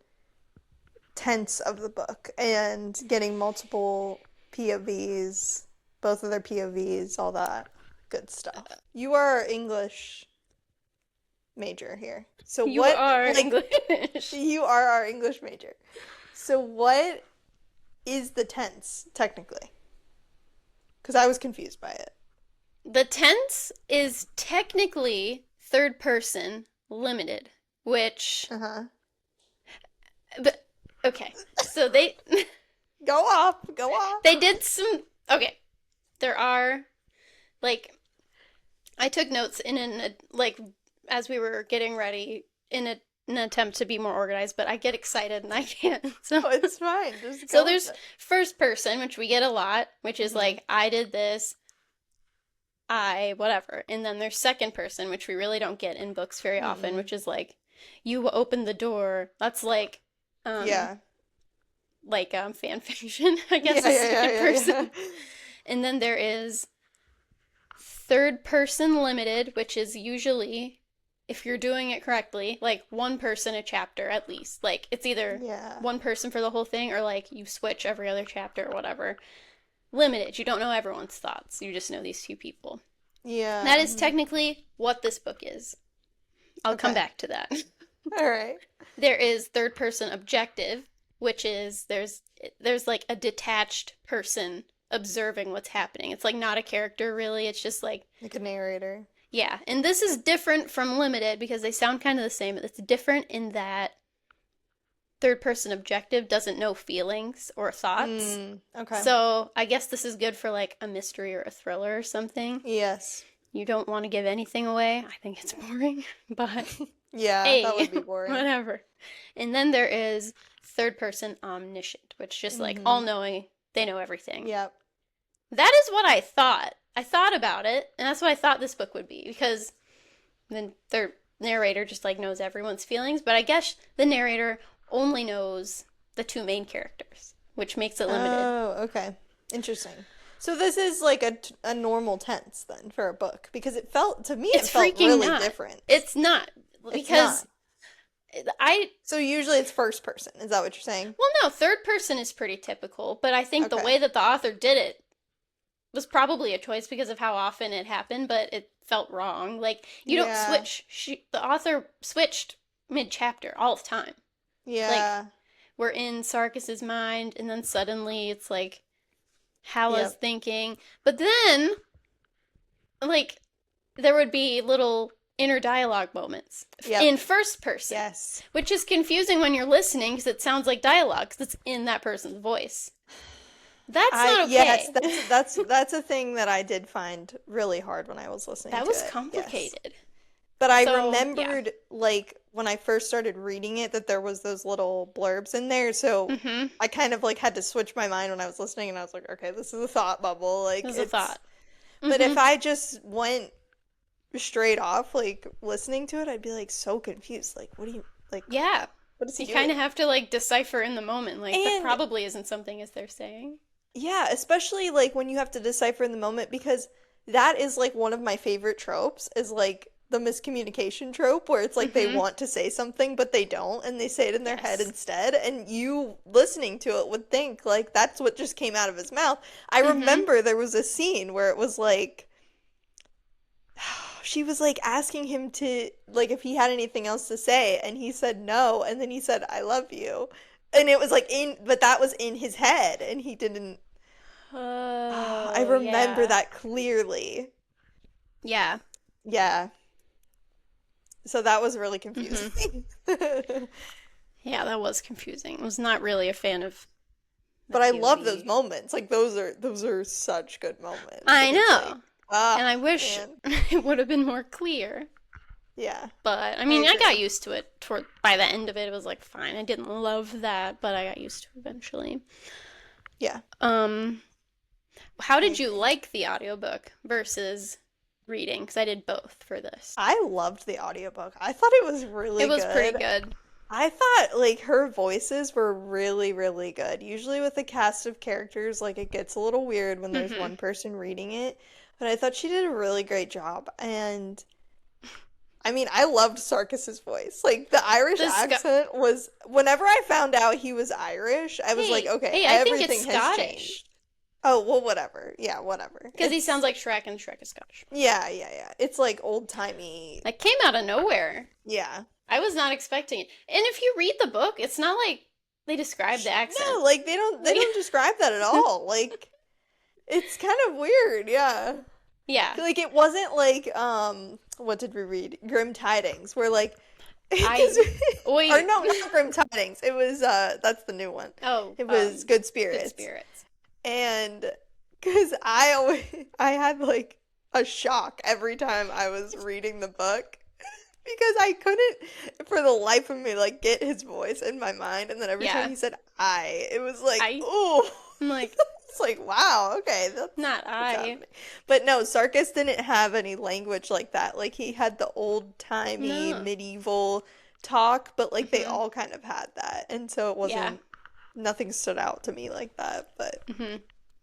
[SPEAKER 1] tense of the book and getting multiple POVs, both of their POVs, all that good stuff? You are our English major here. So,
[SPEAKER 2] You
[SPEAKER 1] what,
[SPEAKER 2] are
[SPEAKER 1] like,
[SPEAKER 2] English.
[SPEAKER 1] you are our English major. So, what is the tense, technically? Because I was confused by it.
[SPEAKER 2] The tense is technically third person limited, which
[SPEAKER 1] Uh-huh.
[SPEAKER 2] but okay. So they
[SPEAKER 1] Go off, go off.
[SPEAKER 2] they did some okay. There are like I took notes in an like as we were getting ready in an attempt to be more organized, but I get excited and I can't. So
[SPEAKER 1] Oh, it's fine. Just
[SPEAKER 2] so
[SPEAKER 1] go with
[SPEAKER 2] there's
[SPEAKER 1] it.
[SPEAKER 2] first person, which we get a lot, which is
[SPEAKER 1] Hmm.
[SPEAKER 2] like I did this, I whatever. And then there's second person, which we really don't get in books very often,
[SPEAKER 1] Mm-mm.
[SPEAKER 2] which is like you opened the door. That's um
[SPEAKER 1] Yeah.
[SPEAKER 2] fan fiction, I
[SPEAKER 1] Yeah,
[SPEAKER 2] guess, is
[SPEAKER 1] yeah, yeah,
[SPEAKER 2] second
[SPEAKER 1] yeah, yeah.
[SPEAKER 2] person. And then there is third person limited, which is usually, if you're doing it correctly, like one person a chapter at least. Like it's either
[SPEAKER 1] Yeah.
[SPEAKER 2] one person for the whole thing or like you switch every other chapter or whatever. Limited. You don't know everyone's thoughts. You just know these two people.
[SPEAKER 1] Yeah.
[SPEAKER 2] That is
[SPEAKER 1] Mhm.
[SPEAKER 2] technically what this book is. I'll come
[SPEAKER 1] Okay.
[SPEAKER 2] back to that.
[SPEAKER 1] All right.
[SPEAKER 2] There is third person objective, which is there's like a detached person observing what's happening. It's like not a character really. It's just like
[SPEAKER 1] Like a narrator.
[SPEAKER 2] yeah. And this is different from limited because they sound kind of the same, but it's different in that third person objective doesn't know feelings or thoughts.
[SPEAKER 1] Okay.
[SPEAKER 2] So, I guess this is good for like a mystery or a thriller or something.
[SPEAKER 1] Yes.
[SPEAKER 2] You don't want to give anything away. I think it's boring, but
[SPEAKER 1] Yeah, that
[SPEAKER 2] hey,
[SPEAKER 1] would be boring.
[SPEAKER 2] whatever. And then there is third person omniscient, which just like all
[SPEAKER 1] Mm-hmm.
[SPEAKER 2] knowing, they know everything.
[SPEAKER 1] Yep.
[SPEAKER 2] That is what I thought. I thought about it, and that's what I thought this book would be, because the narrator just like knows everyone's feelings, but I guess the narrator only knows the two main characters, which makes it limited.
[SPEAKER 1] Oh, okay. Interesting. So this is like a normal tense then for a book because it felt to me it
[SPEAKER 2] It's
[SPEAKER 1] felt
[SPEAKER 2] freaking
[SPEAKER 1] really
[SPEAKER 2] not.
[SPEAKER 1] different.
[SPEAKER 2] It's not
[SPEAKER 1] It's
[SPEAKER 2] because
[SPEAKER 1] not. So usually it's first person. Is that what you're saying?
[SPEAKER 2] well, no, third person is pretty typical, but I think the
[SPEAKER 1] Okay.
[SPEAKER 2] way that the author did it was probably a choice because of how often it happened, but it felt wrong. Like you don't
[SPEAKER 1] Yeah.
[SPEAKER 2] switch. The author switched mid-chapter all the time.
[SPEAKER 1] Yeah.
[SPEAKER 2] We're in Sarkis's mind, and then suddenly it's like Halla's
[SPEAKER 1] Yep.
[SPEAKER 2] thinking. But then, like, there would be little inner dialogue moments
[SPEAKER 1] Yep.
[SPEAKER 2] in first person,
[SPEAKER 1] Yes.
[SPEAKER 2] which is confusing when you're listening because it sounds like dialogue because it's in that person's voice. That's not okay.
[SPEAKER 1] Yes, that's a thing that I did find really hard when I was listening
[SPEAKER 2] That
[SPEAKER 1] to
[SPEAKER 2] was
[SPEAKER 1] it. Yes.
[SPEAKER 2] complicated.
[SPEAKER 1] But I
[SPEAKER 2] So,
[SPEAKER 1] remembered like when I first started reading it that there was those little blurbs in there, so
[SPEAKER 2] Mm-hmm.
[SPEAKER 1] I kind of like had to switch my mind when I was listening and I was like, okay, this is a thought bubble. Like
[SPEAKER 2] This is a thought.
[SPEAKER 1] But
[SPEAKER 2] Mm-hmm.
[SPEAKER 1] if I just went straight off like listening to it, I'd be like so confused. Like what do you like
[SPEAKER 2] Yeah.
[SPEAKER 1] what is he
[SPEAKER 2] You
[SPEAKER 1] doing?
[SPEAKER 2] kind of have to like decipher in the moment. Like that
[SPEAKER 1] And
[SPEAKER 2] probably isn't something as they're saying.
[SPEAKER 1] yeah, especially like when you have to decipher in the moment because that is like one of my favorite tropes is like the miscommunication trope where it's like they
[SPEAKER 2] Mm-hmm.
[SPEAKER 1] want to say something but they don't and they say it in their head
[SPEAKER 2] Yes.
[SPEAKER 1] instead and you listening to it would think like that's what just came out of his mouth. I
[SPEAKER 2] Mm-hmm.
[SPEAKER 1] remember there was a scene where it was like she was like asking him to like if he had anything else to say and he said no and then he said I love you. And it was like but that was in his head and he didn't I
[SPEAKER 2] Oh,
[SPEAKER 1] remember
[SPEAKER 2] yeah.
[SPEAKER 1] that clearly.
[SPEAKER 2] Yeah.
[SPEAKER 1] Yeah. So that was really
[SPEAKER 2] Mm-hmm.
[SPEAKER 1] confusing.
[SPEAKER 2] Yeah, that was confusing. I was not really a fan of the
[SPEAKER 1] But I love those
[SPEAKER 2] POV.
[SPEAKER 1] moments. Like those are such good moments.
[SPEAKER 2] I
[SPEAKER 1] And it's like,
[SPEAKER 2] know. And I wish
[SPEAKER 1] man.
[SPEAKER 2] it would have been more clear.
[SPEAKER 1] Yeah.
[SPEAKER 2] But I
[SPEAKER 1] I
[SPEAKER 2] mean, I got
[SPEAKER 1] agree.
[SPEAKER 2] used to it by the end of it. It was like fine. I didn't love that, but I got used to it eventually.
[SPEAKER 1] Yeah.
[SPEAKER 2] How
[SPEAKER 1] I
[SPEAKER 2] did you
[SPEAKER 1] agree.
[SPEAKER 2] like the audiobook versus reading? Because I did both for this.
[SPEAKER 1] I loved the audiobook. I thought it was really
[SPEAKER 2] It was pretty
[SPEAKER 1] good.
[SPEAKER 2] good.
[SPEAKER 1] I thought like her voices were really, really good. Usually with a cast of characters, like it gets a little weird when there's
[SPEAKER 2] Mm-hmm.
[SPEAKER 1] one person reading it. But I thought she did a really great job. And I mean, I loved Sarkis's voice. Like the Irish
[SPEAKER 2] The Sc-
[SPEAKER 1] accent was whenever I found out he was Irish, I was like,
[SPEAKER 2] Hey,
[SPEAKER 1] okay,
[SPEAKER 2] hey, I think it's
[SPEAKER 1] everything has
[SPEAKER 2] Scottish.
[SPEAKER 1] changed. Oh, well, whatever. Yeah, whatever.
[SPEAKER 2] Because he sounds
[SPEAKER 1] It's
[SPEAKER 2] like Shrek and Shrek is Scottish.
[SPEAKER 1] yeah. It's like old-timey.
[SPEAKER 2] That came out of nowhere.
[SPEAKER 1] Yeah.
[SPEAKER 2] I was not expecting it. And if you read the book, it's not like they describe the accent.
[SPEAKER 1] No, like they
[SPEAKER 2] Like,
[SPEAKER 1] don't describe that at all. Like it's kind of weird, yeah.
[SPEAKER 2] yeah.
[SPEAKER 1] Like it wasn't like what did we read? Grim Tidings, where like
[SPEAKER 2] I
[SPEAKER 1] 'cause or
[SPEAKER 2] wait.
[SPEAKER 1] no, not Grim Tidings. It was that's the new one.
[SPEAKER 2] Oh,
[SPEAKER 1] It was Good
[SPEAKER 2] Good
[SPEAKER 1] Spirits.
[SPEAKER 2] Spirits.
[SPEAKER 1] And because I had like a shock every time I was reading the book because I couldn't for the life of me like get his voice in my mind and then every time
[SPEAKER 2] Yeah.
[SPEAKER 1] he said I it was like
[SPEAKER 2] I.
[SPEAKER 1] ooh
[SPEAKER 2] I'm like,
[SPEAKER 1] it's like wow okay
[SPEAKER 2] not
[SPEAKER 1] that's
[SPEAKER 2] I.
[SPEAKER 1] happening. But no, Sarkis didn't have any language like that. Like he had the old-timey
[SPEAKER 2] No.
[SPEAKER 1] medieval talk, but like they
[SPEAKER 2] Mm-hmm.
[SPEAKER 1] all kind of had that. And so it
[SPEAKER 2] Yeah.
[SPEAKER 1] wasn't nothing stood out to me like that, but
[SPEAKER 2] Mm-hmm. It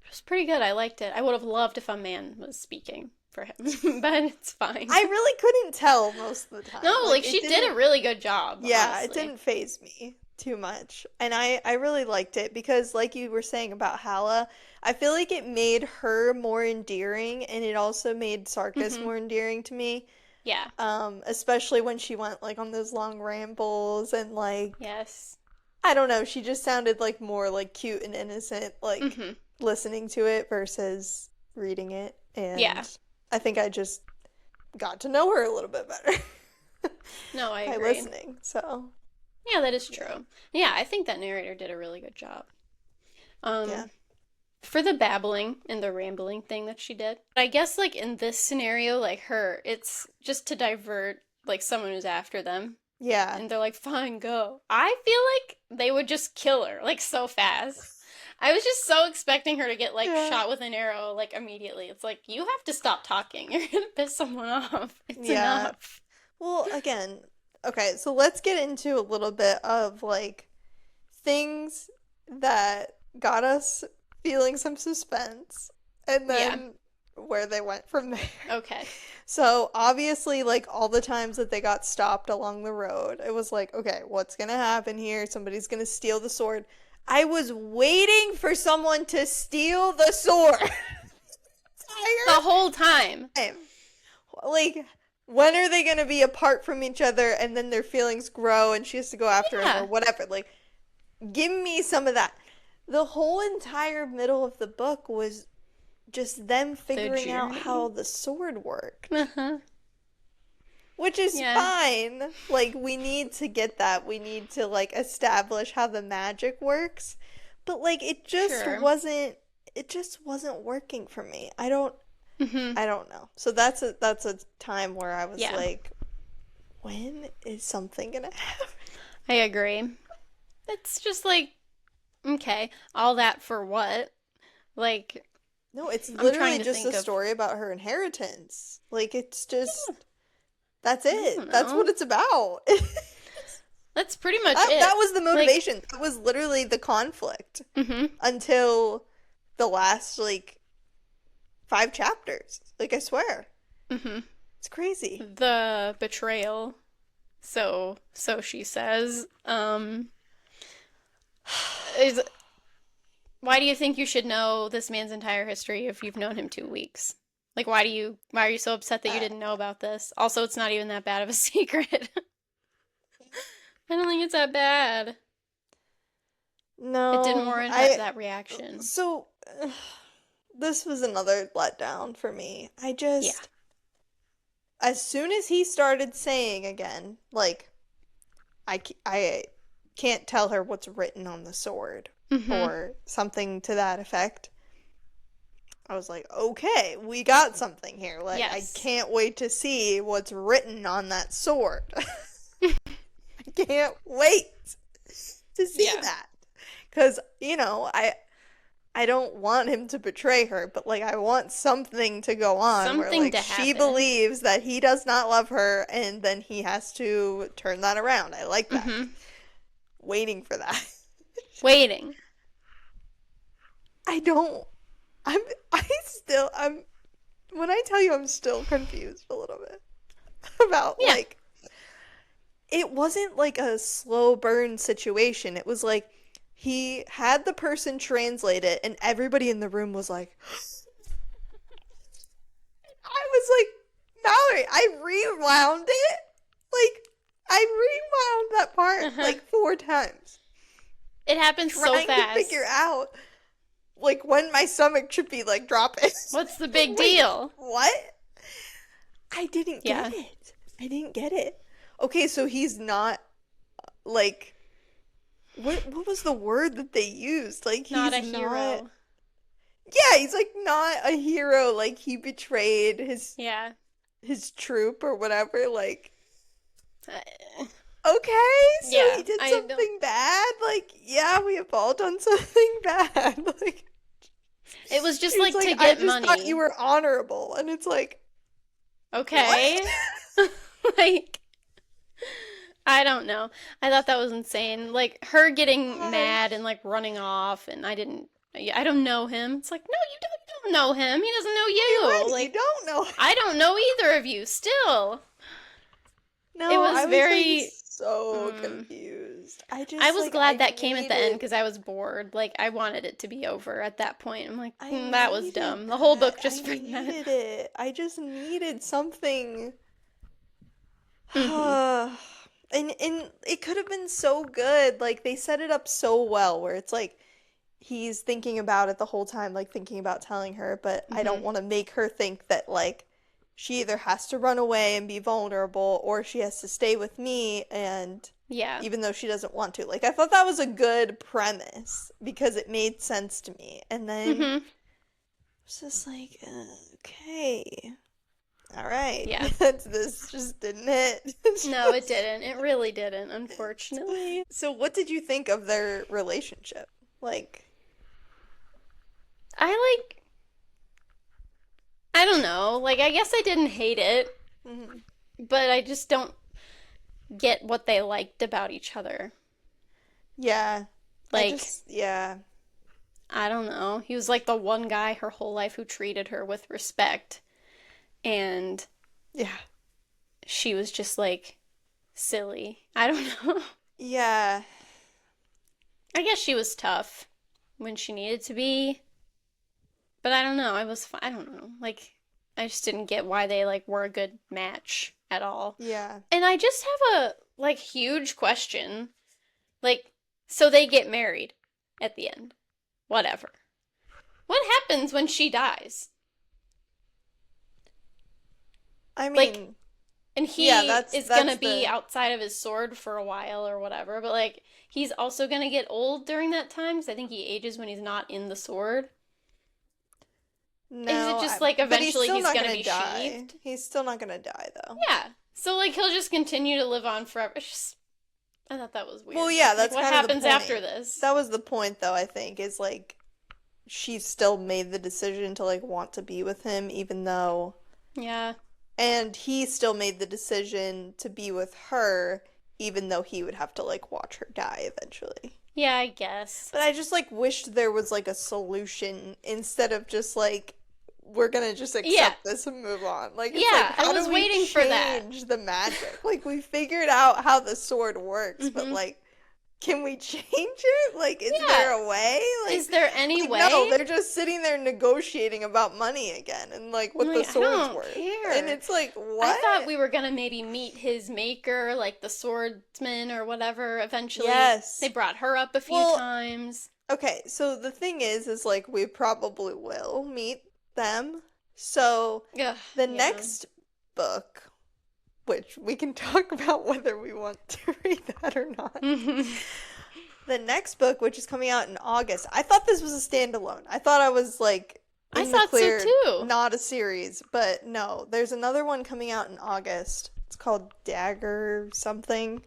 [SPEAKER 2] was pretty good. I liked it. I would have loved if a man was speaking for him, but it's fine.
[SPEAKER 1] I really couldn't tell most of the time.
[SPEAKER 2] No, like
[SPEAKER 1] Like it
[SPEAKER 2] she did a
[SPEAKER 1] didn't,
[SPEAKER 2] really good job,
[SPEAKER 1] yeah, it
[SPEAKER 2] honestly.
[SPEAKER 1] didn't faze me too much. And I really liked it because like you were saying about Hala, I feel like it made her more endearing and it also made Sarkis
[SPEAKER 2] Mm-hmm.
[SPEAKER 1] more endearing to me.
[SPEAKER 2] Yeah.
[SPEAKER 1] Especially when she went like on those long rambles and like
[SPEAKER 2] Yes.
[SPEAKER 1] I don't know, she just sounded like more like cute and innocent like
[SPEAKER 2] Mm-hmm.
[SPEAKER 1] listening to it versus reading it.
[SPEAKER 2] Yeah.
[SPEAKER 1] And I think I just got to know her a little bit better
[SPEAKER 2] No, I
[SPEAKER 1] by
[SPEAKER 2] agree.
[SPEAKER 1] listening. So,
[SPEAKER 2] Yeah, that is
[SPEAKER 1] yeah.
[SPEAKER 2] true. Yeah, I think that narrator did a really good job.
[SPEAKER 1] Yeah.
[SPEAKER 2] For the babbling and the rambling thing that she did. I guess like in this scenario, like her, it's just to divert like someone who's after them.
[SPEAKER 1] Yeah.
[SPEAKER 2] And they're like, fine, go. I feel like they would just kill her, like so fast. I was just so expecting her to get, like,
[SPEAKER 1] Yeah.
[SPEAKER 2] shot with an arrow, like, immediately. It's like, you have to stop talking. You're gonna piss someone off. It's
[SPEAKER 1] Yeah.
[SPEAKER 2] enough.
[SPEAKER 1] Well, again, okay, so let's get into a little bit of like things that got us feeling some suspense and
[SPEAKER 2] Yeah.
[SPEAKER 1] then where they went from there.
[SPEAKER 2] Okay.
[SPEAKER 1] So, obviously, like all the times that they got stopped along the road, it was like, okay, what's gonna happen here? Somebody's gonna steal the sword. I was waiting for someone to steal the sword.
[SPEAKER 2] The whole time.
[SPEAKER 1] Time. Like, when are they gonna be apart from each other and then their feelings grow and she has to go after him
[SPEAKER 2] Yeah.
[SPEAKER 1] or whatever? Like, give me some of that. The whole entire middle of the book was just them figuring out
[SPEAKER 2] journey.
[SPEAKER 1] how the sword worked.
[SPEAKER 2] Uh-huh.
[SPEAKER 1] Which is
[SPEAKER 2] Yeah.
[SPEAKER 1] fine. Like, we need to get that. We need to, like, establish how the magic works. But, like, it just
[SPEAKER 2] Sure.
[SPEAKER 1] wasn't working for me. I don't
[SPEAKER 2] Mm-hmm.
[SPEAKER 1] know. So that's a time where I was
[SPEAKER 2] Yeah.
[SPEAKER 1] like, when is something gonna happen?
[SPEAKER 2] I agree. It's just like, okay, all that for what? Like,
[SPEAKER 1] No, it's
[SPEAKER 2] I'm
[SPEAKER 1] literally
[SPEAKER 2] trying to
[SPEAKER 1] just
[SPEAKER 2] think
[SPEAKER 1] a
[SPEAKER 2] of.
[SPEAKER 1] story about her inheritance. Like, it's just that's
[SPEAKER 2] I
[SPEAKER 1] it.
[SPEAKER 2] don't
[SPEAKER 1] That's what
[SPEAKER 2] know.
[SPEAKER 1] it's about.
[SPEAKER 2] That's pretty much
[SPEAKER 1] That
[SPEAKER 2] it.
[SPEAKER 1] was the
[SPEAKER 2] Like,
[SPEAKER 1] motivation. That was literally the conflict
[SPEAKER 2] mm-hmm.
[SPEAKER 1] until the last like 5 chapters. Like, I swear.
[SPEAKER 2] Mm-hmm.
[SPEAKER 1] It's crazy.
[SPEAKER 2] The betrayal. So she says. Is Why do you think you should know this man's entire history if you've known him 2 weeks? Like, why are you so upset that you
[SPEAKER 1] Uh,
[SPEAKER 2] didn't know about this? Also, it's not even that bad of a secret. I don't think it's that bad. It didn't
[SPEAKER 1] no,
[SPEAKER 2] warrant
[SPEAKER 1] I
[SPEAKER 2] that reaction.
[SPEAKER 1] so this was another letdown for me. I
[SPEAKER 2] Yeah.
[SPEAKER 1] just as soon as he started saying again, like I can't tell her what's written on the sword
[SPEAKER 2] Mm-hmm.
[SPEAKER 1] or something to that effect. I was like, okay, we got something here. Like, I
[SPEAKER 2] Yes.
[SPEAKER 1] can't wait to see what's written on that sword. I can't wait to see
[SPEAKER 2] Yeah.
[SPEAKER 1] that. Because, I don't want him to betray her, but, like, I want something to go on where,
[SPEAKER 2] Something
[SPEAKER 1] like,
[SPEAKER 2] to
[SPEAKER 1] she
[SPEAKER 2] happen.
[SPEAKER 1] believes that he does not love her, and then he has to turn that around. I like that.
[SPEAKER 2] Mm-hmm.
[SPEAKER 1] Waiting for that.
[SPEAKER 2] Waiting.
[SPEAKER 1] I don't. I'm, when I tell you I'm still confused a little bit about,
[SPEAKER 2] Yeah.
[SPEAKER 1] like, it wasn't like a slow burn situation. It was like he had the person translate it, and everybody in the room was like, I was like, Mallory, I rewound it. Like, I rewound that part
[SPEAKER 2] Uh-huh.
[SPEAKER 1] like 4 times,
[SPEAKER 2] It happens so
[SPEAKER 1] trying to
[SPEAKER 2] fast.
[SPEAKER 1] figure out like when my stomach should be like dropping.
[SPEAKER 2] What's the big
[SPEAKER 1] Wait,
[SPEAKER 2] deal?
[SPEAKER 1] what? I didn't
[SPEAKER 2] Yeah.
[SPEAKER 1] get it. I didn't get it. Okay, so he's not like what was the word that they used? Like
[SPEAKER 2] Not a
[SPEAKER 1] he's
[SPEAKER 2] hero.
[SPEAKER 1] not. Yeah, he's like not a hero. Like he betrayed
[SPEAKER 2] Yeah.
[SPEAKER 1] his troop or whatever. Like
[SPEAKER 2] Uh,
[SPEAKER 1] okay, so
[SPEAKER 2] Yeah,
[SPEAKER 1] he did
[SPEAKER 2] I don't-
[SPEAKER 1] something bad. Like yeah, we have all done something bad. Like
[SPEAKER 2] It was just
[SPEAKER 1] he
[SPEAKER 2] like
[SPEAKER 1] was
[SPEAKER 2] to
[SPEAKER 1] I
[SPEAKER 2] get
[SPEAKER 1] just
[SPEAKER 2] money.
[SPEAKER 1] thought you were honorable, and it's like
[SPEAKER 2] Okay.
[SPEAKER 1] what?
[SPEAKER 2] Like, I don't know. I thought that was insane. Like, her getting mad and, like, running off, and I don't know him. It's like, no, you don't know him. He doesn't know you.
[SPEAKER 1] You're right, you
[SPEAKER 2] Like,
[SPEAKER 1] don't know.
[SPEAKER 2] I don't know either of you still.
[SPEAKER 1] No,
[SPEAKER 2] It was
[SPEAKER 1] I was
[SPEAKER 2] very-
[SPEAKER 1] like so
[SPEAKER 2] Mm.
[SPEAKER 1] confused. I just
[SPEAKER 2] I was
[SPEAKER 1] like
[SPEAKER 2] glad
[SPEAKER 1] I
[SPEAKER 2] that came at the end
[SPEAKER 1] needed
[SPEAKER 2] because I was bored. Like, I wanted it to be over at that point. I'm like,
[SPEAKER 1] I
[SPEAKER 2] that was
[SPEAKER 1] needed
[SPEAKER 2] dumb. The whole book
[SPEAKER 1] that.
[SPEAKER 2] just
[SPEAKER 1] I
[SPEAKER 2] for that.
[SPEAKER 1] needed it. I just needed something.
[SPEAKER 2] Mhm.
[SPEAKER 1] And it could have been so good. Like they set it up so well where it's like he's thinking about it the whole time, like thinking about telling her, but I don't
[SPEAKER 2] Mhm.
[SPEAKER 1] want to make her think that like she either has to run away and be vulnerable or she has to stay with me and
[SPEAKER 2] Yeah.
[SPEAKER 1] even though she doesn't want to. Like I thought that was a good premise because it made sense to me. And then
[SPEAKER 2] Mhm.
[SPEAKER 1] it's just like, okay. All right.
[SPEAKER 2] Yeah.
[SPEAKER 1] This just didn't hit.
[SPEAKER 2] No, it didn't. It really didn't, unfortunately.
[SPEAKER 1] So what did you think of their relationship? Like,
[SPEAKER 2] I I don't know. Like, I guess I didn't hate it,
[SPEAKER 1] Hmm.
[SPEAKER 2] but I just don't get what they liked about each other.
[SPEAKER 1] Yeah.
[SPEAKER 2] Like,
[SPEAKER 1] Yeah.
[SPEAKER 2] I don't know. He was like the one guy her whole life who treated her with respect, and
[SPEAKER 1] Yeah.
[SPEAKER 2] she was just like silly. I don't know.
[SPEAKER 1] Yeah.
[SPEAKER 2] I guess she was tough when she needed to be, but I don't know. I don't know. Like, I just didn't get why they like were a good match at all.
[SPEAKER 1] Yeah.
[SPEAKER 2] And I just have a like huge question. Like, so they get married at the end. Whatever. What happens when she dies?
[SPEAKER 1] I
[SPEAKER 2] Like,
[SPEAKER 1] mean,
[SPEAKER 2] and
[SPEAKER 1] yeah,
[SPEAKER 2] he is gonna
[SPEAKER 1] that's
[SPEAKER 2] be
[SPEAKER 1] the
[SPEAKER 2] outside of his sword for a while or whatever, but like, he's also gonna get old during that time because I think he ages when he's not in the sword. Is it
[SPEAKER 1] no,
[SPEAKER 2] just like
[SPEAKER 1] but he's
[SPEAKER 2] eventually
[SPEAKER 1] still
[SPEAKER 2] he's
[SPEAKER 1] not
[SPEAKER 2] gonna
[SPEAKER 1] gonna
[SPEAKER 2] be
[SPEAKER 1] die.
[SPEAKER 2] sheathed?
[SPEAKER 1] He's still not gonna die though.
[SPEAKER 2] Yeah. So like he'll just continue to live on forever. It's just I thought that was
[SPEAKER 1] Well,
[SPEAKER 2] weird.
[SPEAKER 1] yeah,
[SPEAKER 2] Like
[SPEAKER 1] that's
[SPEAKER 2] what
[SPEAKER 1] kind of the
[SPEAKER 2] happens after
[SPEAKER 1] point.
[SPEAKER 2] this?
[SPEAKER 1] That was the point though, I think, is like she still made the decision to like want to be with him even though
[SPEAKER 2] Yeah.
[SPEAKER 1] and he still made the decision to be with her even though he would have to like watch her die eventually.
[SPEAKER 2] Yeah, I guess.
[SPEAKER 1] But I just like wished there was like a solution instead of just like we're gonna just
[SPEAKER 2] Yeah.
[SPEAKER 1] accept this and move on. Like it's like
[SPEAKER 2] Yeah, I
[SPEAKER 1] how
[SPEAKER 2] was
[SPEAKER 1] do we
[SPEAKER 2] waiting for that.
[SPEAKER 1] change the magic? Like we figured out how the sword works, but
[SPEAKER 2] Mhm.
[SPEAKER 1] like can we change it? Like is
[SPEAKER 2] Yeah.
[SPEAKER 1] there a way?
[SPEAKER 2] Is there any
[SPEAKER 1] Like no,
[SPEAKER 2] way?
[SPEAKER 1] they're just sitting there negotiating about money again and like
[SPEAKER 2] I'm
[SPEAKER 1] what the
[SPEAKER 2] like, I
[SPEAKER 1] sword's
[SPEAKER 2] don't
[SPEAKER 1] worth. And
[SPEAKER 2] care.
[SPEAKER 1] it's like
[SPEAKER 2] I thought
[SPEAKER 1] what?
[SPEAKER 2] we were gonna maybe meet his maker, like the swordsman or whatever, eventually. They
[SPEAKER 1] Yes.
[SPEAKER 2] brought her up a few
[SPEAKER 1] Well,
[SPEAKER 2] times.
[SPEAKER 1] okay, so the thing is like we probably will meet them. So
[SPEAKER 2] Ugh,
[SPEAKER 1] the
[SPEAKER 2] yeah.
[SPEAKER 1] next book, which we can talk about whether we want to read that or not. The next book, which is coming out in August, I thought this was a standalone. I thought I was like
[SPEAKER 2] I
[SPEAKER 1] in the
[SPEAKER 2] thought so
[SPEAKER 1] clear,
[SPEAKER 2] too.
[SPEAKER 1] not a series, but no, there's another one coming out in August. It's called Dagger something.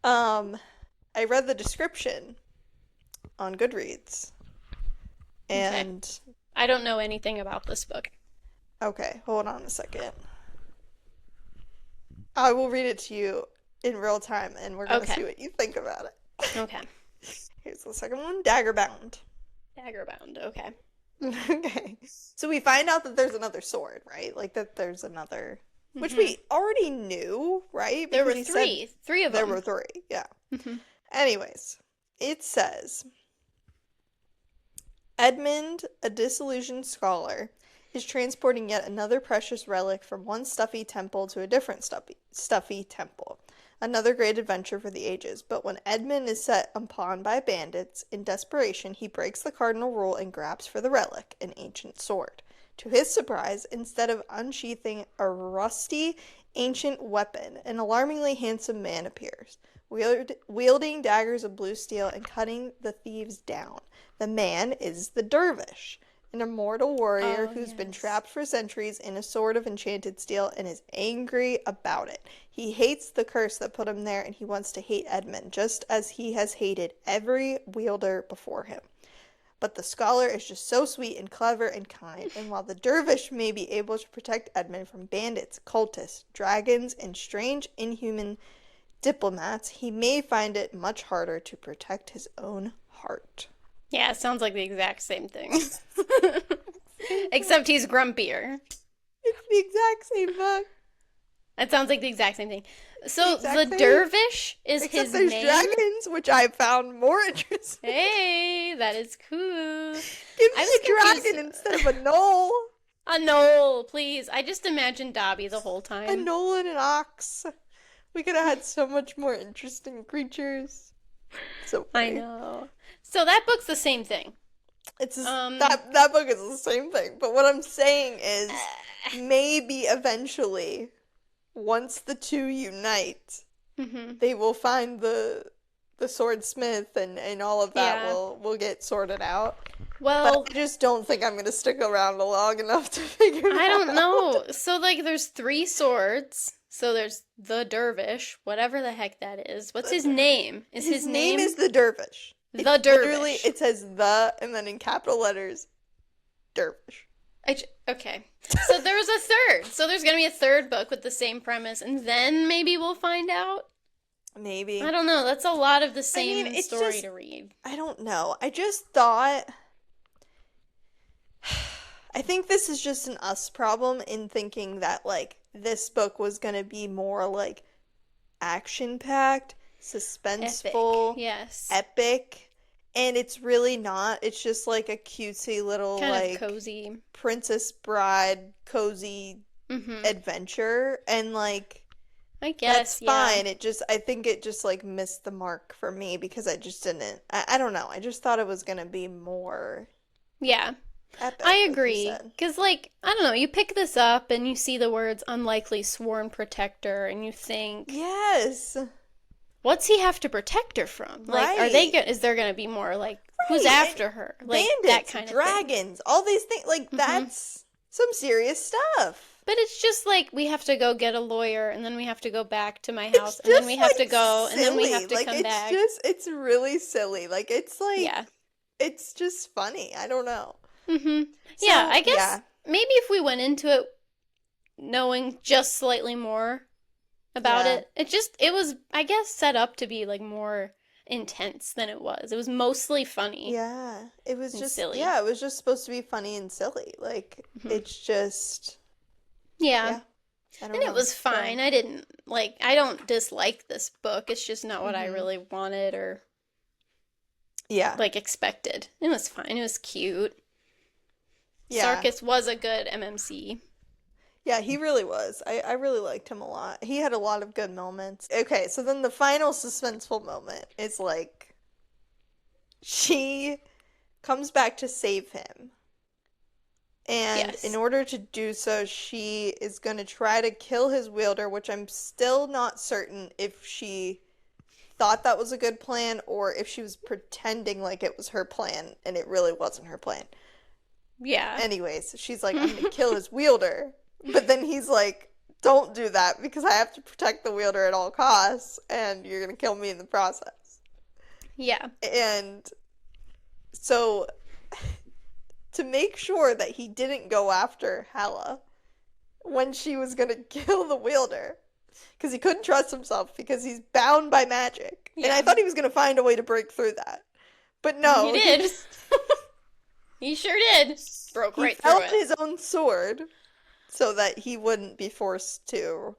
[SPEAKER 1] Um, I read the description on Goodreads,
[SPEAKER 2] Okay.
[SPEAKER 1] and
[SPEAKER 2] I don't know anything about this book.
[SPEAKER 1] okay, hold on a second. I will read it to you in real time, and we're gonna
[SPEAKER 2] Okay.
[SPEAKER 1] see what you think about it.
[SPEAKER 2] Okay.
[SPEAKER 1] Here's the second one, Daggerbound.
[SPEAKER 2] Daggerbound. Okay.
[SPEAKER 1] Okay. So we find out that there's another sword, right? Like that there's another, which
[SPEAKER 2] Hmm.
[SPEAKER 1] we already knew, right?
[SPEAKER 2] There
[SPEAKER 1] Because
[SPEAKER 2] were
[SPEAKER 1] he said
[SPEAKER 2] three of
[SPEAKER 1] there
[SPEAKER 2] them.
[SPEAKER 1] were three. Yeah.
[SPEAKER 2] Hmm.
[SPEAKER 1] Anyways, it says Edmund, a disillusioned scholar, is transporting yet another precious relic from one stuffy temple to a different stuffy temple. Another great adventure for the ages. But when Edmund is set upon by bandits, in desperation, he breaks the cardinal rule and grabs for the relic, an ancient sword. To his surprise, instead of unsheathing a rusty, ancient weapon, an alarmingly handsome man appears, wielding daggers of blue steel and cutting the thieves down. The man is the dervish, an immortal warrior
[SPEAKER 2] Oh,
[SPEAKER 1] who's been
[SPEAKER 2] yes.
[SPEAKER 1] trapped for centuries in a sword of enchanted steel and is angry about it. He hates the curse that put him there and he wants to hate Edmund, just as he has hated every wielder before him. But the scholar is just so sweet and clever and kind, and while the dervish may be able to protect Edmund from bandits, cultists, dragons, and strange inhuman diplomats, he may find it much harder to protect his own heart.
[SPEAKER 2] Yeah, it sounds like the exact same thing.
[SPEAKER 1] Same book.
[SPEAKER 2] Except he's grumpier.
[SPEAKER 1] It's the exact same book.
[SPEAKER 2] That sounds like the exact same thing. So
[SPEAKER 1] The
[SPEAKER 2] the
[SPEAKER 1] exact same.
[SPEAKER 2] dervish is
[SPEAKER 1] Except
[SPEAKER 2] his
[SPEAKER 1] there's
[SPEAKER 2] name?
[SPEAKER 1] dragons, which I found more interesting.
[SPEAKER 2] Hey, that is cool.
[SPEAKER 1] Give
[SPEAKER 2] I
[SPEAKER 1] me
[SPEAKER 2] was
[SPEAKER 1] a dragon
[SPEAKER 2] confused.
[SPEAKER 1] instead of a knoll.
[SPEAKER 2] A knoll, please. I just imagined Dobby the whole
[SPEAKER 1] A
[SPEAKER 2] time.
[SPEAKER 1] knoll and an ox. We could have had so much more interesting creatures. So
[SPEAKER 2] I
[SPEAKER 1] funny.
[SPEAKER 2] know. So that book's the same thing.
[SPEAKER 1] It's just,
[SPEAKER 2] Um,
[SPEAKER 1] that book is the same thing. But what I'm saying is
[SPEAKER 2] uh,
[SPEAKER 1] maybe eventually, once the two unite,
[SPEAKER 2] mhm.
[SPEAKER 1] they will find the swordsmith and all of that
[SPEAKER 2] Yeah.
[SPEAKER 1] will get sorted out. But
[SPEAKER 2] Well,
[SPEAKER 1] I just don't think I'm gonna stick around long enough to figure
[SPEAKER 2] I
[SPEAKER 1] that
[SPEAKER 2] don't
[SPEAKER 1] out.
[SPEAKER 2] know. So like there's three swords. So there's the dervish, whatever the heck that is. What's
[SPEAKER 1] The
[SPEAKER 2] his
[SPEAKER 1] dervish.
[SPEAKER 2] name? Is
[SPEAKER 1] His
[SPEAKER 2] his
[SPEAKER 1] name
[SPEAKER 2] name
[SPEAKER 1] is the dervish.
[SPEAKER 2] The
[SPEAKER 1] Literally,
[SPEAKER 2] dervish.
[SPEAKER 1] it says the, and then in capital letters, dervish.
[SPEAKER 2] Okay. So there was a third. So there's going to be a third book with the same premise, and then maybe we'll find out.
[SPEAKER 1] Maybe.
[SPEAKER 2] I don't know. That's a lot of the
[SPEAKER 1] I mean,
[SPEAKER 2] same
[SPEAKER 1] it's
[SPEAKER 2] story
[SPEAKER 1] just,
[SPEAKER 2] to read.
[SPEAKER 1] I don't know. I just thought, I think this is just an us problem in thinking that, like, this book was gonna be more, like, action-packed,
[SPEAKER 2] Epic.
[SPEAKER 1] suspenseful,
[SPEAKER 2] Yes.
[SPEAKER 1] epic, and it's really not. It's just, like, a cutesy little,
[SPEAKER 2] Kind of
[SPEAKER 1] like,
[SPEAKER 2] cozy.
[SPEAKER 1] Princess Bride cozy
[SPEAKER 2] Mm-hmm.
[SPEAKER 1] adventure, and, like,
[SPEAKER 2] I
[SPEAKER 1] that's
[SPEAKER 2] guess, yeah.
[SPEAKER 1] fine. I think it just, like, missed the mark for me because I just didn't, I don't know. I just thought it was gonna be more
[SPEAKER 2] Yeah. I
[SPEAKER 1] epic, like you
[SPEAKER 2] agree.
[SPEAKER 1] said.
[SPEAKER 2] Because, like, I don't know, you pick this up and you see the words unlikely sworn protector, and you think,
[SPEAKER 1] Yes.
[SPEAKER 2] what's he have to protect her from? Like,
[SPEAKER 1] Right.
[SPEAKER 2] is there gonna be more, like, who's
[SPEAKER 1] Right. And
[SPEAKER 2] after her? Like, that
[SPEAKER 1] bandits,
[SPEAKER 2] kind of thing.
[SPEAKER 1] dragons, all these things. Like,
[SPEAKER 2] Mm-hmm.
[SPEAKER 1] that's some serious stuff.
[SPEAKER 2] But it's just like we have to go get a lawyer, and then we have to go back to my
[SPEAKER 1] It's
[SPEAKER 2] house, and then
[SPEAKER 1] just,
[SPEAKER 2] we have to
[SPEAKER 1] like,
[SPEAKER 2] go, and then we
[SPEAKER 1] silly.
[SPEAKER 2] have to
[SPEAKER 1] Like,
[SPEAKER 2] come back.
[SPEAKER 1] it's really silly. Like,
[SPEAKER 2] Yeah.
[SPEAKER 1] it's just funny. I don't know.
[SPEAKER 2] Mm-hmm. Yeah,
[SPEAKER 1] So,
[SPEAKER 2] I guess
[SPEAKER 1] yeah.
[SPEAKER 2] maybe if we went into it knowing just slightly more about
[SPEAKER 1] Yeah.
[SPEAKER 2] it was, I guess, set up to be like more intense than it was. It was mostly funny
[SPEAKER 1] Yeah. It was
[SPEAKER 2] and
[SPEAKER 1] just,
[SPEAKER 2] silly.
[SPEAKER 1] yeah, it was just supposed to be funny and silly. Like,
[SPEAKER 2] Hmm.
[SPEAKER 1] it's just,
[SPEAKER 2] Yeah.
[SPEAKER 1] yeah. I don't
[SPEAKER 2] And it
[SPEAKER 1] know.
[SPEAKER 2] was fine. I don't dislike this book. It's just not what I
[SPEAKER 1] Hmm.
[SPEAKER 2] really wanted or
[SPEAKER 1] Yeah.
[SPEAKER 2] like expected. It was fine. It was cute.
[SPEAKER 1] Yeah.
[SPEAKER 2] Sarkis was a good MMC.
[SPEAKER 1] Yeah, he really was. I really liked him a lot. He had a lot of good moments. Okay, so then the final suspenseful moment is like she comes back to save him. And in
[SPEAKER 2] Yes.
[SPEAKER 1] order to do so, she is going to try to kill his wielder, which I'm still not certain if she thought that was a good plan or if she was pretending like it was her plan and it really wasn't her plan.
[SPEAKER 2] Yeah.
[SPEAKER 1] Anyways, she's like, I'm gonna kill his wielder. But then he's like, don't do that because I have to protect the wielder at all costs and you're gonna kill me in the process.
[SPEAKER 2] Yeah.
[SPEAKER 1] And so, to make sure that he didn't go after Hela when she was gonna kill the wielder, because he couldn't trust himself because he's bound by magic. And I
[SPEAKER 2] Yeah.
[SPEAKER 1] thought he was gonna find a way to break through that. But
[SPEAKER 2] He
[SPEAKER 1] no,
[SPEAKER 2] did. He sure did. Broke
[SPEAKER 1] he
[SPEAKER 2] right
[SPEAKER 1] fell
[SPEAKER 2] through
[SPEAKER 1] on
[SPEAKER 2] it.
[SPEAKER 1] his own sword so that he wouldn't be forced to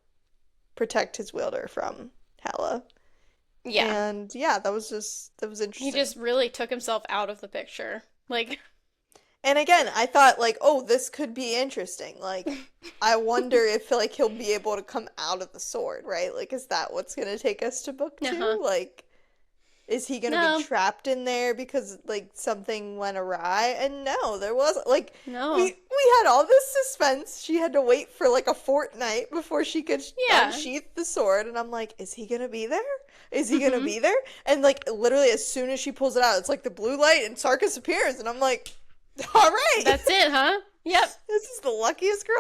[SPEAKER 1] protect his wielder from Hela.
[SPEAKER 2] Yeah.
[SPEAKER 1] And yeah, that was
[SPEAKER 2] He
[SPEAKER 1] interesting.
[SPEAKER 2] just really took himself out of the picture. Like,
[SPEAKER 1] And again, I thought like, oh, this could be interesting. Like, I wonder if like he'll be able to come out of the sword, right? Like, is that what's gonna take us to book
[SPEAKER 2] uh-huh.
[SPEAKER 1] 2? Like, is he gonna be
[SPEAKER 2] No.
[SPEAKER 1] trapped in there because like something went awry? And no, there wasn't. Like,
[SPEAKER 2] No.
[SPEAKER 1] we had all this suspense. She had to wait for like a fortnight before she could
[SPEAKER 2] Yeah.
[SPEAKER 1] unsheath the sword. And I'm like, is he gonna be there? Is he gonna
[SPEAKER 2] Mm-hmm.
[SPEAKER 1] be there? And like literally as soon as she pulls it out, it's like the blue light and Sarkis appears, and I'm like, all right,
[SPEAKER 2] That's it, huh? Yep.
[SPEAKER 1] this is the luckiest girl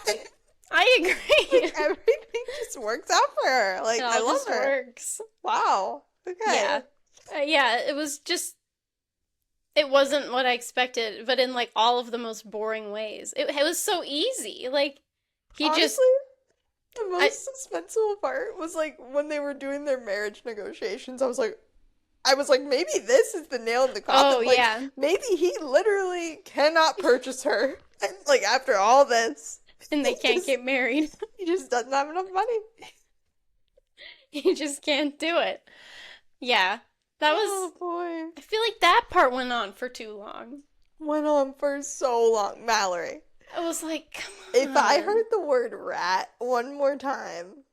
[SPEAKER 1] alive.
[SPEAKER 2] I agree.
[SPEAKER 1] Like everything just works out for her. Like
[SPEAKER 2] It
[SPEAKER 1] I
[SPEAKER 2] all
[SPEAKER 1] love
[SPEAKER 2] just
[SPEAKER 1] her.
[SPEAKER 2] works.
[SPEAKER 1] Wow. Okay.
[SPEAKER 2] Yeah. Yeah, it was just, it wasn't what I expected, but in like all of the most boring ways. It was so easy. Like, he
[SPEAKER 1] Honestly,
[SPEAKER 2] just,
[SPEAKER 1] the
[SPEAKER 2] I,
[SPEAKER 1] most suspenseful part was like when they were doing their marriage negotiations. I was like, maybe this is the nail in the coffin.
[SPEAKER 2] oh,
[SPEAKER 1] Like,
[SPEAKER 2] yeah.
[SPEAKER 1] maybe he literally cannot purchase her. And like after all this,
[SPEAKER 2] And they
[SPEAKER 1] he
[SPEAKER 2] can't
[SPEAKER 1] just
[SPEAKER 2] get married.
[SPEAKER 1] he just doesn't have enough money.
[SPEAKER 2] He just can't do it. Yeah. That
[SPEAKER 1] Oh
[SPEAKER 2] was,
[SPEAKER 1] boy.
[SPEAKER 2] I feel like that part went on for too long.
[SPEAKER 1] Went on for so long. Mallory,
[SPEAKER 2] I was like, come
[SPEAKER 1] if I
[SPEAKER 2] on.
[SPEAKER 1] heard the word rat one more time,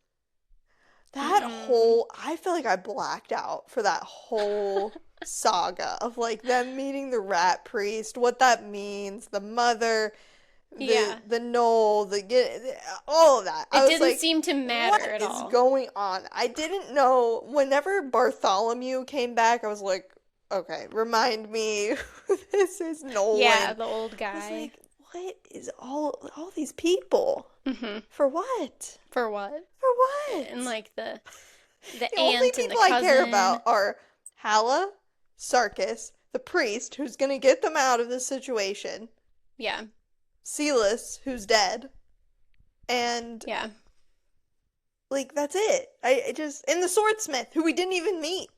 [SPEAKER 1] that
[SPEAKER 2] Mm-mm.
[SPEAKER 1] I feel like I blacked out for that whole saga of like them meeting the rat priest, what that means, the mother,
[SPEAKER 2] Yeah.
[SPEAKER 1] the knoll, all of that. I
[SPEAKER 2] It
[SPEAKER 1] was
[SPEAKER 2] didn't
[SPEAKER 1] like,
[SPEAKER 2] seem to
[SPEAKER 1] what
[SPEAKER 2] matter at
[SPEAKER 1] is
[SPEAKER 2] all.
[SPEAKER 1] going on? I didn't know. Whenever Bartholomew came back, I was like, okay, remind me who this is Nolan.
[SPEAKER 2] Yeah, the old
[SPEAKER 1] I was
[SPEAKER 2] guy.
[SPEAKER 1] like, what is all these people?
[SPEAKER 2] Mm-hmm.
[SPEAKER 1] For what?
[SPEAKER 2] For what?
[SPEAKER 1] For what?
[SPEAKER 2] And like the
[SPEAKER 1] The only
[SPEAKER 2] aunt and the
[SPEAKER 1] people I care
[SPEAKER 2] cousin.
[SPEAKER 1] about are Hala, Sarkis, the priest, who's gonna get them out of this situation,
[SPEAKER 2] Yeah.
[SPEAKER 1] Silas, who's dead, and,
[SPEAKER 2] Yeah.
[SPEAKER 1] like, that's it. I just, and the swordsmith, who we didn't even meet.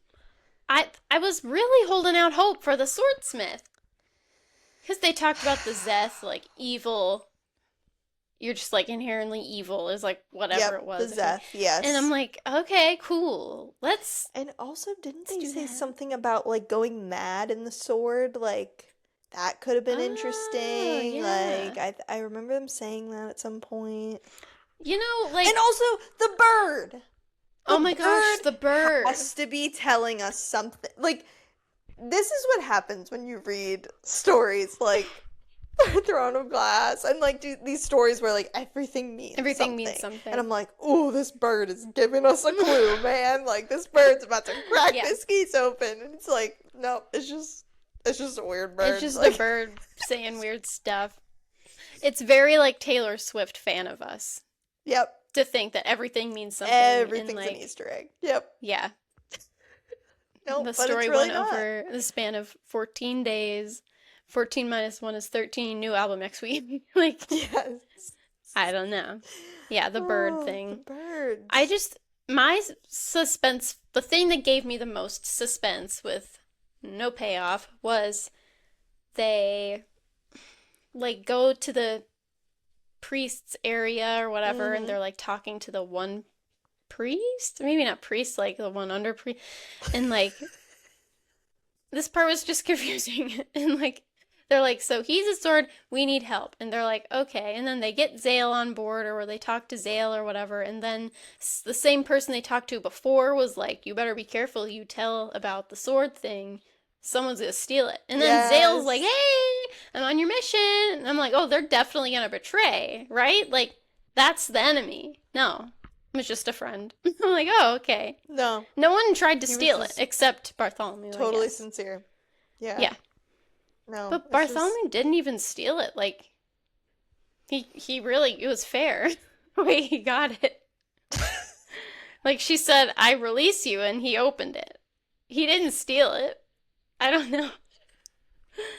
[SPEAKER 2] I was really holding out hope for the swordsmith. Because they talked about the Zeth, like, evil. You're just, like, inherently evil is, like, whatever it was.
[SPEAKER 1] The Zeth, yes.
[SPEAKER 2] And I'm like, okay, cool.
[SPEAKER 1] And also, didn't they say
[SPEAKER 2] that.
[SPEAKER 1] something about, like, going mad in the sword? Like, that could have been interesting.
[SPEAKER 2] Yeah.
[SPEAKER 1] Like, I remember them saying that at some point.
[SPEAKER 2] You know, like...
[SPEAKER 1] And also, the bird!
[SPEAKER 2] Oh my gosh, the bird!
[SPEAKER 1] Has to be telling us something. Like, this is what happens when you read stories like Throne of Glass and, like, these stories where, like, everything means something. And I'm like, ooh, this bird is giving us a clue, man. Like, this bird's about to crack this case open. And it's like, no, it's just a weird bird.
[SPEAKER 2] It's just a bird saying weird stuff. It's very, like, Taylor Swift fan of us.
[SPEAKER 1] Yep.
[SPEAKER 2] To think that everything means something.
[SPEAKER 1] Everything's
[SPEAKER 2] and, like,
[SPEAKER 1] an Easter egg. Yep.
[SPEAKER 2] Yeah.
[SPEAKER 1] No,
[SPEAKER 2] the
[SPEAKER 1] but
[SPEAKER 2] story
[SPEAKER 1] it's really
[SPEAKER 2] went
[SPEAKER 1] not.
[SPEAKER 2] over the span of 14 days. 14 minus 1 is 13. New album next week. Like,
[SPEAKER 1] yes.
[SPEAKER 2] I don't know. Yeah, the bird thing.
[SPEAKER 1] The birds.
[SPEAKER 2] I just, my suspense, the thing that gave me the most suspense with no payoff was they, like, go to the priest's area or whatever, and they're, like, talking to the one priest? Maybe not priest, like, the one under priest. And, like, this part was just confusing. And, like, they're like, so he's a sword, we need help. And they're like, okay. And then they get Zale on board, or they talk to Zale or whatever. And then the same person they talked to before was like, you better be careful, you tell about the sword thing, someone's gonna steal it. And then Zale's like, hey, I'm on your mission. And I'm like, oh, they're definitely gonna betray, right? Like, that's the enemy. No, it was just a friend. I'm like, oh, okay.
[SPEAKER 1] No
[SPEAKER 2] one tried to steal it except Bartholomew.
[SPEAKER 1] Totally sincere. Yeah. No.
[SPEAKER 2] But Bartholomew didn't even steal it. Like, he really, it was fair the way he got it. Like, she said, I release you, and he opened it. He didn't steal it. I don't know.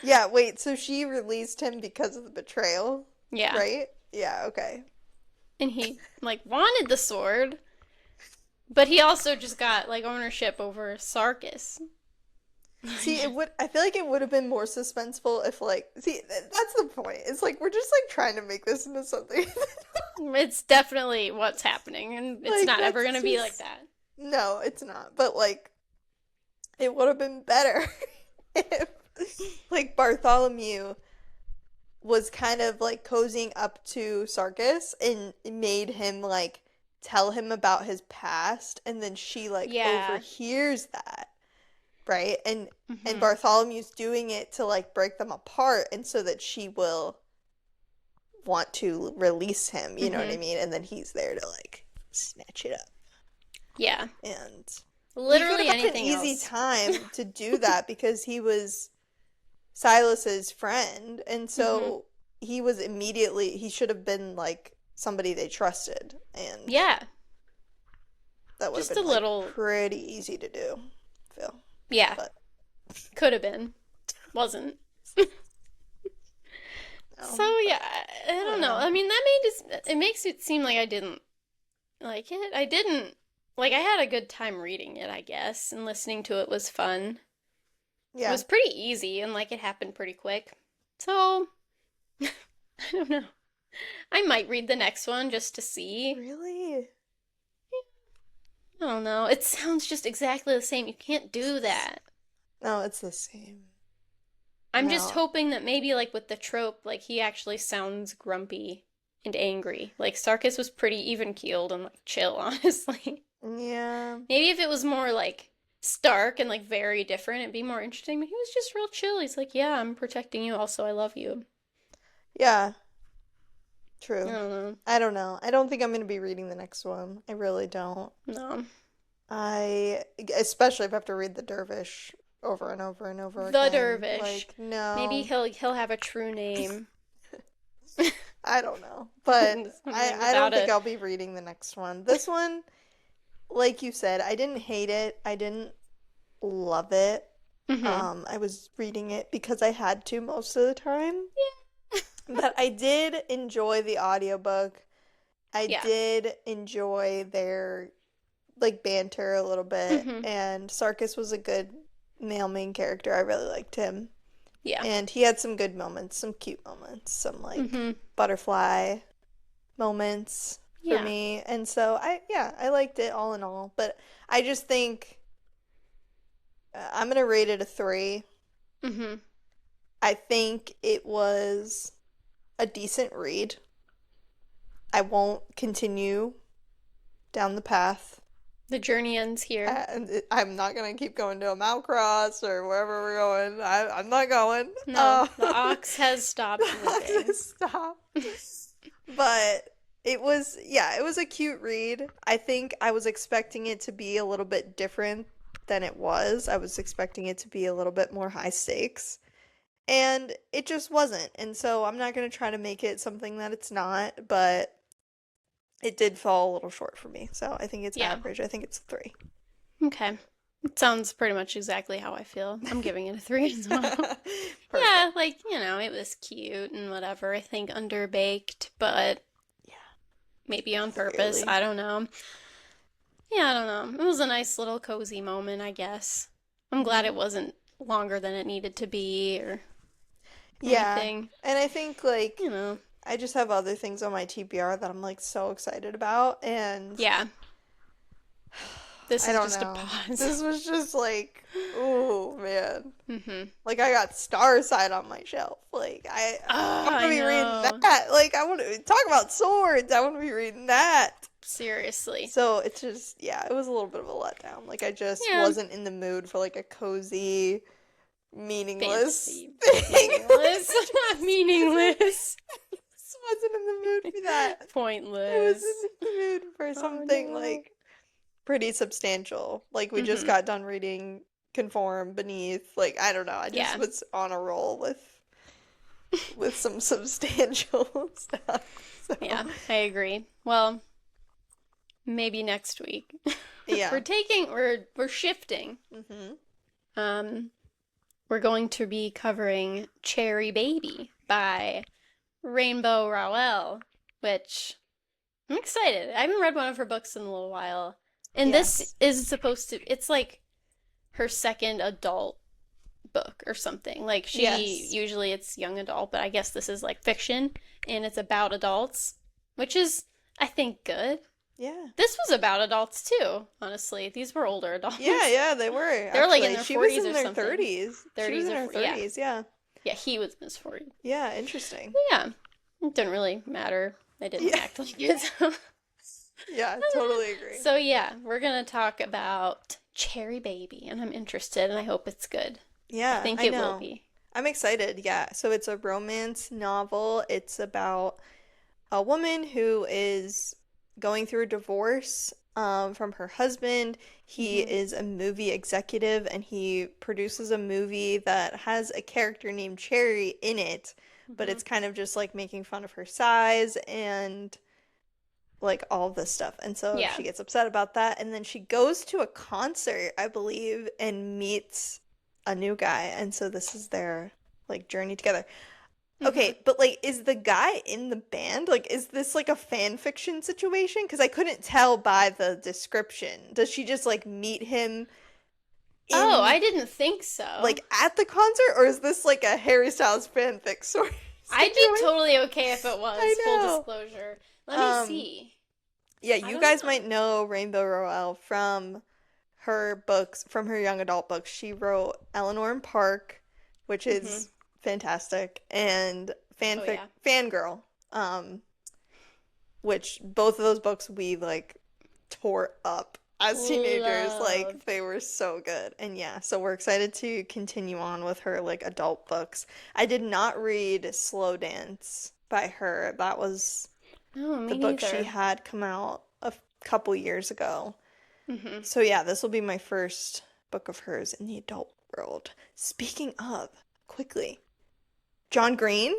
[SPEAKER 1] Yeah, wait, so she released him because of the betrayal?
[SPEAKER 2] Yeah.
[SPEAKER 1] Right? Yeah, okay.
[SPEAKER 2] And he, like, wanted the sword, but he also just got, like, ownership over Sarkis.
[SPEAKER 1] See, I feel like it would have been more suspenseful if, like, see, that's the point. It's like, we're just, like, trying to make this into something.
[SPEAKER 2] It's definitely what's happening, and it's not ever going to be like that.
[SPEAKER 1] No, it's not. But, like, it would have been better if, like, Bartholomew was kind of, like, cozying up to Sarkis and made him, like, tell him about his past, and then she, like, overhears that. Right? And Bartholomew's doing it to, like, break them apart, and so that she will want to release him, you know what I mean? And then he's there to, like, snatch it up.
[SPEAKER 2] Yeah.
[SPEAKER 1] And
[SPEAKER 2] literally anything else.
[SPEAKER 1] An easy time to do that because he was Silas's friend, and so he was he should have been, like, somebody they trusted, and that would have been, like, pretty easy to do, I feel.
[SPEAKER 2] Yeah. But could have been. Wasn't. So, yeah, I don't know. I mean, it makes it seem like I didn't like it. I didn't. Like, I had a good time reading it, I guess, and listening to it was fun. Yeah. It was pretty easy, and, like, it happened pretty quick. So, I don't know. I might read the next one just to see.
[SPEAKER 1] Really?
[SPEAKER 2] I don't know. It sounds just exactly the same. You can't do that.
[SPEAKER 1] No, it's the same.
[SPEAKER 2] I'm just hoping that maybe, like, with the trope, like, he actually sounds grumpy and angry. Like, Sarkis was pretty even-keeled and, like, chill, honestly.
[SPEAKER 1] Yeah.
[SPEAKER 2] Maybe if it was more, like, stark and, like, very different, it'd be more interesting. But he was just real chill. He's like, yeah, I'm protecting you. Also, I love you.
[SPEAKER 1] Yeah. True.
[SPEAKER 2] I
[SPEAKER 1] don't know. I don't think I'm going to be reading the next one. I really don't.
[SPEAKER 2] No.
[SPEAKER 1] Especially if I have to read the Dervish over and over and over again.
[SPEAKER 2] The Dervish.
[SPEAKER 1] Like, no.
[SPEAKER 2] Maybe he'll have a true name.
[SPEAKER 1] I don't know. But I don't think I'll be reading the next one. This one, like you said, I didn't hate it. I didn't love it.
[SPEAKER 2] Mm-hmm.
[SPEAKER 1] I was reading it because I had to most of the time. But I did enjoy the audiobook. I
[SPEAKER 2] Yeah.
[SPEAKER 1] did enjoy their like banter a little bit,
[SPEAKER 2] Mm-hmm.
[SPEAKER 1] and Sarkis was a good male main character. I really liked him.
[SPEAKER 2] Yeah.
[SPEAKER 1] And he had some good moments, some cute moments, some like
[SPEAKER 2] Mm-hmm.
[SPEAKER 1] butterfly moments for
[SPEAKER 2] Yeah.
[SPEAKER 1] me. And so I liked it all in all, but I just think I'm gonna rate it a 3.
[SPEAKER 2] Mm-hmm.
[SPEAKER 1] I think it was a decent read. I won't continue down the path.
[SPEAKER 2] The journey ends here.
[SPEAKER 1] I'm not gonna keep going to a Malcross or wherever we're going. I'm not going.
[SPEAKER 2] No, the ox has stopped moving.
[SPEAKER 1] Stop. But it was a cute read. I think I was expecting it to be a little bit different than it was. I was expecting it to be a little bit more high stakes. And it just wasn't. And so I'm not going to try to make it something that it's not, but it did fall a little short for me. So I think it's
[SPEAKER 2] Yeah.
[SPEAKER 1] average. I think it's a 3.
[SPEAKER 2] Okay. It sounds pretty much exactly how I feel. I'm giving it a 3 as well.
[SPEAKER 1] Perfect.
[SPEAKER 2] Yeah, like, it was cute and whatever. I think underbaked, but
[SPEAKER 1] Yeah.
[SPEAKER 2] maybe on purpose.
[SPEAKER 1] Clearly.
[SPEAKER 2] I don't know. Yeah, I don't know. It was a nice little cozy moment, I guess. I'm glad
[SPEAKER 1] Mhm.
[SPEAKER 2] it wasn't longer than it needed to be or
[SPEAKER 1] Yeah.
[SPEAKER 2] anything.
[SPEAKER 1] And I think like
[SPEAKER 2] You know.
[SPEAKER 1] I just have other things on my TBR that I'm like so excited about, and
[SPEAKER 2] Yeah. This
[SPEAKER 1] I
[SPEAKER 2] is
[SPEAKER 1] don't
[SPEAKER 2] just a
[SPEAKER 1] know.
[SPEAKER 2] pause.
[SPEAKER 1] This was just like, oh man.
[SPEAKER 2] Mm-hmm.
[SPEAKER 1] Like I got Starside on my shelf. Like I
[SPEAKER 2] Oh,
[SPEAKER 1] want to
[SPEAKER 2] I
[SPEAKER 1] be reading
[SPEAKER 2] know.
[SPEAKER 1] that. Like I want to talk about swords. I want to be reading that.
[SPEAKER 2] Seriously.
[SPEAKER 1] So it's just it was a little bit of a letdown. Like I just
[SPEAKER 2] Yeah.
[SPEAKER 1] wasn't in the mood for like a cozy, meaningless
[SPEAKER 2] Fantasy.
[SPEAKER 1] thing.
[SPEAKER 2] Meaningless. Meaningless.
[SPEAKER 1] Just wasn't in the mood for that. I was
[SPEAKER 2] Pointless.
[SPEAKER 1] in the mood for
[SPEAKER 2] Oh
[SPEAKER 1] something
[SPEAKER 2] no.
[SPEAKER 1] like pretty substantial. Like we just
[SPEAKER 2] Mm-hmm.
[SPEAKER 1] got done reading Conform Beneath. Like I don't know. I just
[SPEAKER 2] Yeah.
[SPEAKER 1] was on a roll with some substantial stuff. So
[SPEAKER 2] Yeah, I agree. Well, maybe next week.
[SPEAKER 1] yeah.
[SPEAKER 2] We're shifting.
[SPEAKER 1] Mm-hmm.
[SPEAKER 2] Um, we're going to be covering Cherry Baby by Rainbow Rowell, which I'm excited. I haven't read one of her books in a little while. And this
[SPEAKER 1] Yes.
[SPEAKER 2] is supposed to, it's like her second adult book or something. Like
[SPEAKER 1] Yes.
[SPEAKER 2] usually it's young adult, but I guess this is like fiction and it's about adults, which is, I think, good.
[SPEAKER 1] Yeah.
[SPEAKER 2] This was about adults too, honestly. These were older adults.
[SPEAKER 1] Yeah, they were.
[SPEAKER 2] They were like in
[SPEAKER 1] Actually,
[SPEAKER 2] their
[SPEAKER 1] she was
[SPEAKER 2] 40s
[SPEAKER 1] in
[SPEAKER 2] or
[SPEAKER 1] their
[SPEAKER 2] something.
[SPEAKER 1] 30s. She was
[SPEAKER 2] 30s
[SPEAKER 1] in
[SPEAKER 2] or
[SPEAKER 1] her
[SPEAKER 2] 40s, yeah.
[SPEAKER 1] 30s, yeah.
[SPEAKER 2] Yeah, he was in his 40s.
[SPEAKER 1] Yeah, interesting.
[SPEAKER 2] Yeah, it didn't really matter. They didn't
[SPEAKER 1] Yeah.
[SPEAKER 2] act like it. So.
[SPEAKER 1] Yeah, totally agree.
[SPEAKER 2] So yeah, we're gonna talk about Cherry Baby, and I'm interested, and I hope it's good.
[SPEAKER 1] Yeah,
[SPEAKER 2] I think
[SPEAKER 1] I
[SPEAKER 2] it will
[SPEAKER 1] know.
[SPEAKER 2] be.
[SPEAKER 1] I'm excited. Yeah. So it's a romance novel. It's about a woman who is going through a divorce from her husband. He
[SPEAKER 2] Mm-hmm.
[SPEAKER 1] is a movie executive and he produces a movie that has a character named Cherry in it, but
[SPEAKER 2] Mm-hmm.
[SPEAKER 1] it's kind of just like making fun of her size and like all this stuff. And so
[SPEAKER 2] Yeah.
[SPEAKER 1] she gets upset about that. And then she goes to a concert, I believe, and meets a new guy. And so this is their like journey together.
[SPEAKER 2] Mm-hmm.
[SPEAKER 1] Okay, but like, is the guy in the band? Like, is this like a fan fiction situation? Because I couldn't tell by the description. Does she just like meet him
[SPEAKER 2] Oh,
[SPEAKER 1] in
[SPEAKER 2] I didn't think so.
[SPEAKER 1] like at the concert, or is this like a Harry Styles fanfic sort of
[SPEAKER 2] I'd be
[SPEAKER 1] situation?
[SPEAKER 2] totally okay if it was,
[SPEAKER 1] I
[SPEAKER 2] full
[SPEAKER 1] know.
[SPEAKER 2] disclosure. Let me
[SPEAKER 1] Um,
[SPEAKER 2] see.
[SPEAKER 1] yeah,
[SPEAKER 2] I
[SPEAKER 1] you
[SPEAKER 2] don't
[SPEAKER 1] guys
[SPEAKER 2] know.
[SPEAKER 1] might know Rainbow Rowell from her books, from her young adult books. She wrote Eleanor and Park, which
[SPEAKER 2] Mm-hmm.
[SPEAKER 1] is fantastic, and
[SPEAKER 2] Oh
[SPEAKER 1] fanfic
[SPEAKER 2] yeah.
[SPEAKER 1] Fangirl, which both of those books we like tore up as teenagers. Like
[SPEAKER 2] Loved.
[SPEAKER 1] they were so good. And yeah, so we're excited to continue on with her like adult books. I did not read Slow Dance by her. That was
[SPEAKER 2] No,
[SPEAKER 1] the
[SPEAKER 2] me
[SPEAKER 1] book she
[SPEAKER 2] neither.
[SPEAKER 1] had come out a couple years ago.
[SPEAKER 2] Mm-hmm.
[SPEAKER 1] So yeah, this will be my first book of hers in the adult world. Speaking of, quickly, John Green.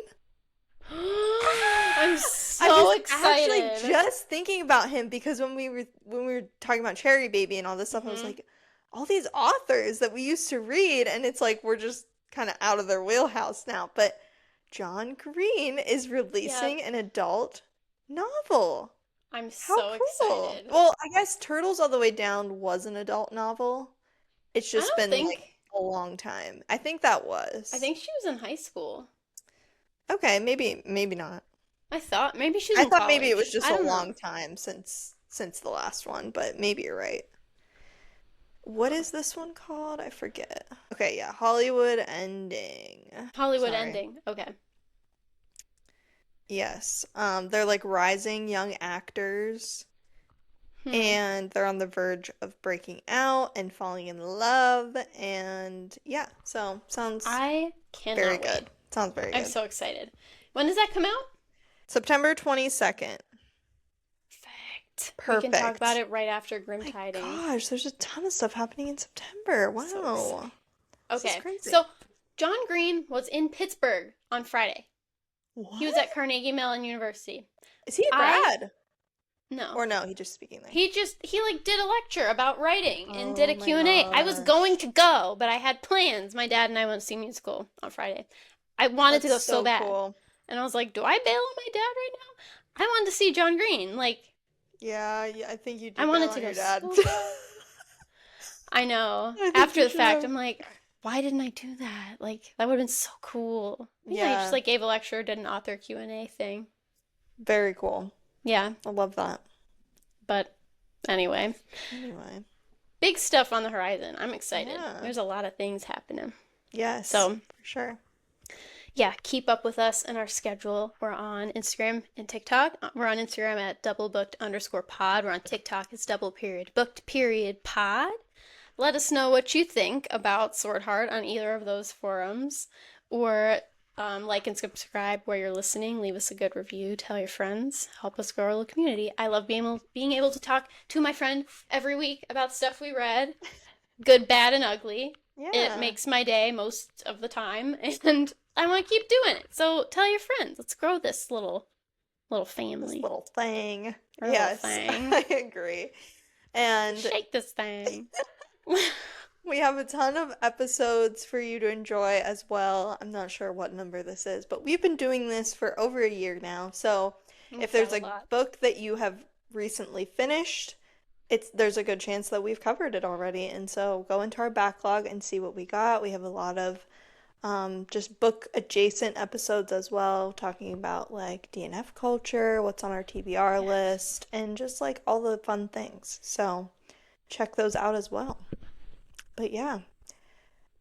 [SPEAKER 2] I'm
[SPEAKER 1] I
[SPEAKER 2] so
[SPEAKER 1] was actually
[SPEAKER 2] excited.
[SPEAKER 1] just thinking about him because when we were talking about Cherry Baby and all this stuff, I was
[SPEAKER 2] Mm-hmm.
[SPEAKER 1] like, all these authors that we used to read, and it's like we're just kind of out of their wheelhouse now. But John Green is
[SPEAKER 2] Yep.
[SPEAKER 1] releasing an adult novel.
[SPEAKER 2] I'm
[SPEAKER 1] How
[SPEAKER 2] so
[SPEAKER 1] cool.
[SPEAKER 2] excited.
[SPEAKER 1] Well, I guess Turtles All the Way Down was an adult novel. It's
[SPEAKER 2] I
[SPEAKER 1] just
[SPEAKER 2] don't
[SPEAKER 1] been like
[SPEAKER 2] think.
[SPEAKER 1] a long time. I think that
[SPEAKER 2] I
[SPEAKER 1] was.
[SPEAKER 2] think she was in high school.
[SPEAKER 1] Okay, maybe not.
[SPEAKER 2] I thought maybe she was
[SPEAKER 1] I
[SPEAKER 2] in
[SPEAKER 1] thought maybe it was
[SPEAKER 2] college.
[SPEAKER 1] just
[SPEAKER 2] I
[SPEAKER 1] a
[SPEAKER 2] don't know.
[SPEAKER 1] long time since the last one, but maybe you're right. What is this one called? I forget. Okay, yeah, Hollywood Ending.
[SPEAKER 2] Hollywood
[SPEAKER 1] Sorry.
[SPEAKER 2] ending. Okay.
[SPEAKER 1] Yes. They're like rising young actors
[SPEAKER 2] Hmm.
[SPEAKER 1] and they're on the verge of breaking out and falling in love and yeah, so sounds
[SPEAKER 2] I
[SPEAKER 1] very
[SPEAKER 2] cannot wait.
[SPEAKER 1] good. Sounds very
[SPEAKER 2] I'm
[SPEAKER 1] good.
[SPEAKER 2] so excited. When does that come out?
[SPEAKER 1] September 22nd.
[SPEAKER 2] Perfect. We can talk about
[SPEAKER 1] Perfect.
[SPEAKER 2] it right after Grim
[SPEAKER 1] My
[SPEAKER 2] Tidings.
[SPEAKER 1] gosh, there's a ton of stuff happening in September.
[SPEAKER 2] So excited.
[SPEAKER 1] Wow. This is
[SPEAKER 2] Okay,
[SPEAKER 1] crazy.
[SPEAKER 2] so John Green was in Pittsburgh on Friday. He was
[SPEAKER 1] What?
[SPEAKER 2] at Carnegie Mellon University.
[SPEAKER 1] Is he a
[SPEAKER 2] I
[SPEAKER 1] grad?
[SPEAKER 2] no.
[SPEAKER 1] Or no, he just speaking there.
[SPEAKER 2] He like did a lecture about writing and did
[SPEAKER 1] Oh
[SPEAKER 2] a
[SPEAKER 1] my
[SPEAKER 2] Q&A. I was going
[SPEAKER 1] gosh.
[SPEAKER 2] to go, but I had plans. My dad and I went to see musical on Friday. I wanted to
[SPEAKER 1] That's
[SPEAKER 2] go so
[SPEAKER 1] so
[SPEAKER 2] bad.
[SPEAKER 1] cool.
[SPEAKER 2] And I was like, do I bail on my dad right now? I wanted to see John Green. Like,
[SPEAKER 1] Yeah, I think you
[SPEAKER 2] I
[SPEAKER 1] do bail
[SPEAKER 2] wanted to
[SPEAKER 1] on
[SPEAKER 2] go
[SPEAKER 1] your dad.
[SPEAKER 2] so bad. I know.
[SPEAKER 1] I think
[SPEAKER 2] After
[SPEAKER 1] you
[SPEAKER 2] the
[SPEAKER 1] should
[SPEAKER 2] fact,
[SPEAKER 1] have.
[SPEAKER 2] I'm like, why didn't I do that? Like, that would have been so cool. Yeah, I just
[SPEAKER 1] Yeah,
[SPEAKER 2] like gave a lecture, did an author Q&A thing.
[SPEAKER 1] very cool.
[SPEAKER 2] Yeah,
[SPEAKER 1] I love that.
[SPEAKER 2] but anyway,
[SPEAKER 1] Anyway,
[SPEAKER 2] big stuff on the horizon. I'm excited.
[SPEAKER 1] yeah.
[SPEAKER 2] There's a lot of things happening.
[SPEAKER 1] Yes,
[SPEAKER 2] So,
[SPEAKER 1] for sure.
[SPEAKER 2] yeah, keep up with us and our schedule. We're on Instagram and TikTok. We're on Instagram at doublebooked_pod. We're on TikTok. It's double_booked_pod. Let us know what you think about Swordheart on either of those forums, or like and subscribe where you're listening. Leave us a good review. Tell your friends. Help us grow our little community. I love being able to talk to my friend every week about stuff we read, good, bad, and ugly. It
[SPEAKER 1] Yeah.
[SPEAKER 2] makes my day most of the time, and I want to keep doing it. So tell your friends. Let's grow this little
[SPEAKER 1] This
[SPEAKER 2] family,
[SPEAKER 1] little thing.
[SPEAKER 2] our little
[SPEAKER 1] Yes,
[SPEAKER 2] thing.
[SPEAKER 1] I agree. And
[SPEAKER 2] Shake this thing.
[SPEAKER 1] we have a ton of episodes for you to enjoy as well. I'm not sure what number this is, but we've been doing this for over a year now. So if
[SPEAKER 2] We've
[SPEAKER 1] there's
[SPEAKER 2] got a
[SPEAKER 1] a
[SPEAKER 2] lot.
[SPEAKER 1] book that you have recently finished, there's a good chance that we've covered it already. And so go into our backlog and see what we got. We have a lot of just book adjacent episodes as well, talking about like DNF culture, what's on our TBR
[SPEAKER 2] Yes.
[SPEAKER 1] list, and just like all the fun things. So check those out as well. But yeah,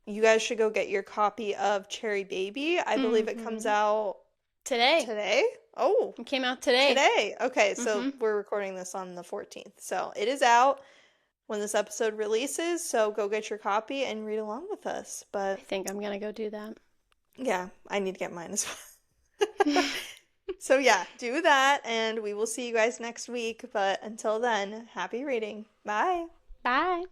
[SPEAKER 1] you guys should go get your copy of Cherry Baby. I believe it comes
[SPEAKER 2] Mm-hmm.
[SPEAKER 1] out
[SPEAKER 2] Today.
[SPEAKER 1] today. Oh,
[SPEAKER 2] It came out today.
[SPEAKER 1] today. Okay, so
[SPEAKER 2] Mm-hmm.
[SPEAKER 1] we're recording this on the 14th. So it is out when this episode releases. So go get your copy and read along with us.
[SPEAKER 2] I
[SPEAKER 1] But
[SPEAKER 2] think I'm gonna go do that.
[SPEAKER 1] yeah, I need to get mine as well. So yeah, do that, and we will see you guys next week. But until then, happy reading. Bye.
[SPEAKER 2] Bye.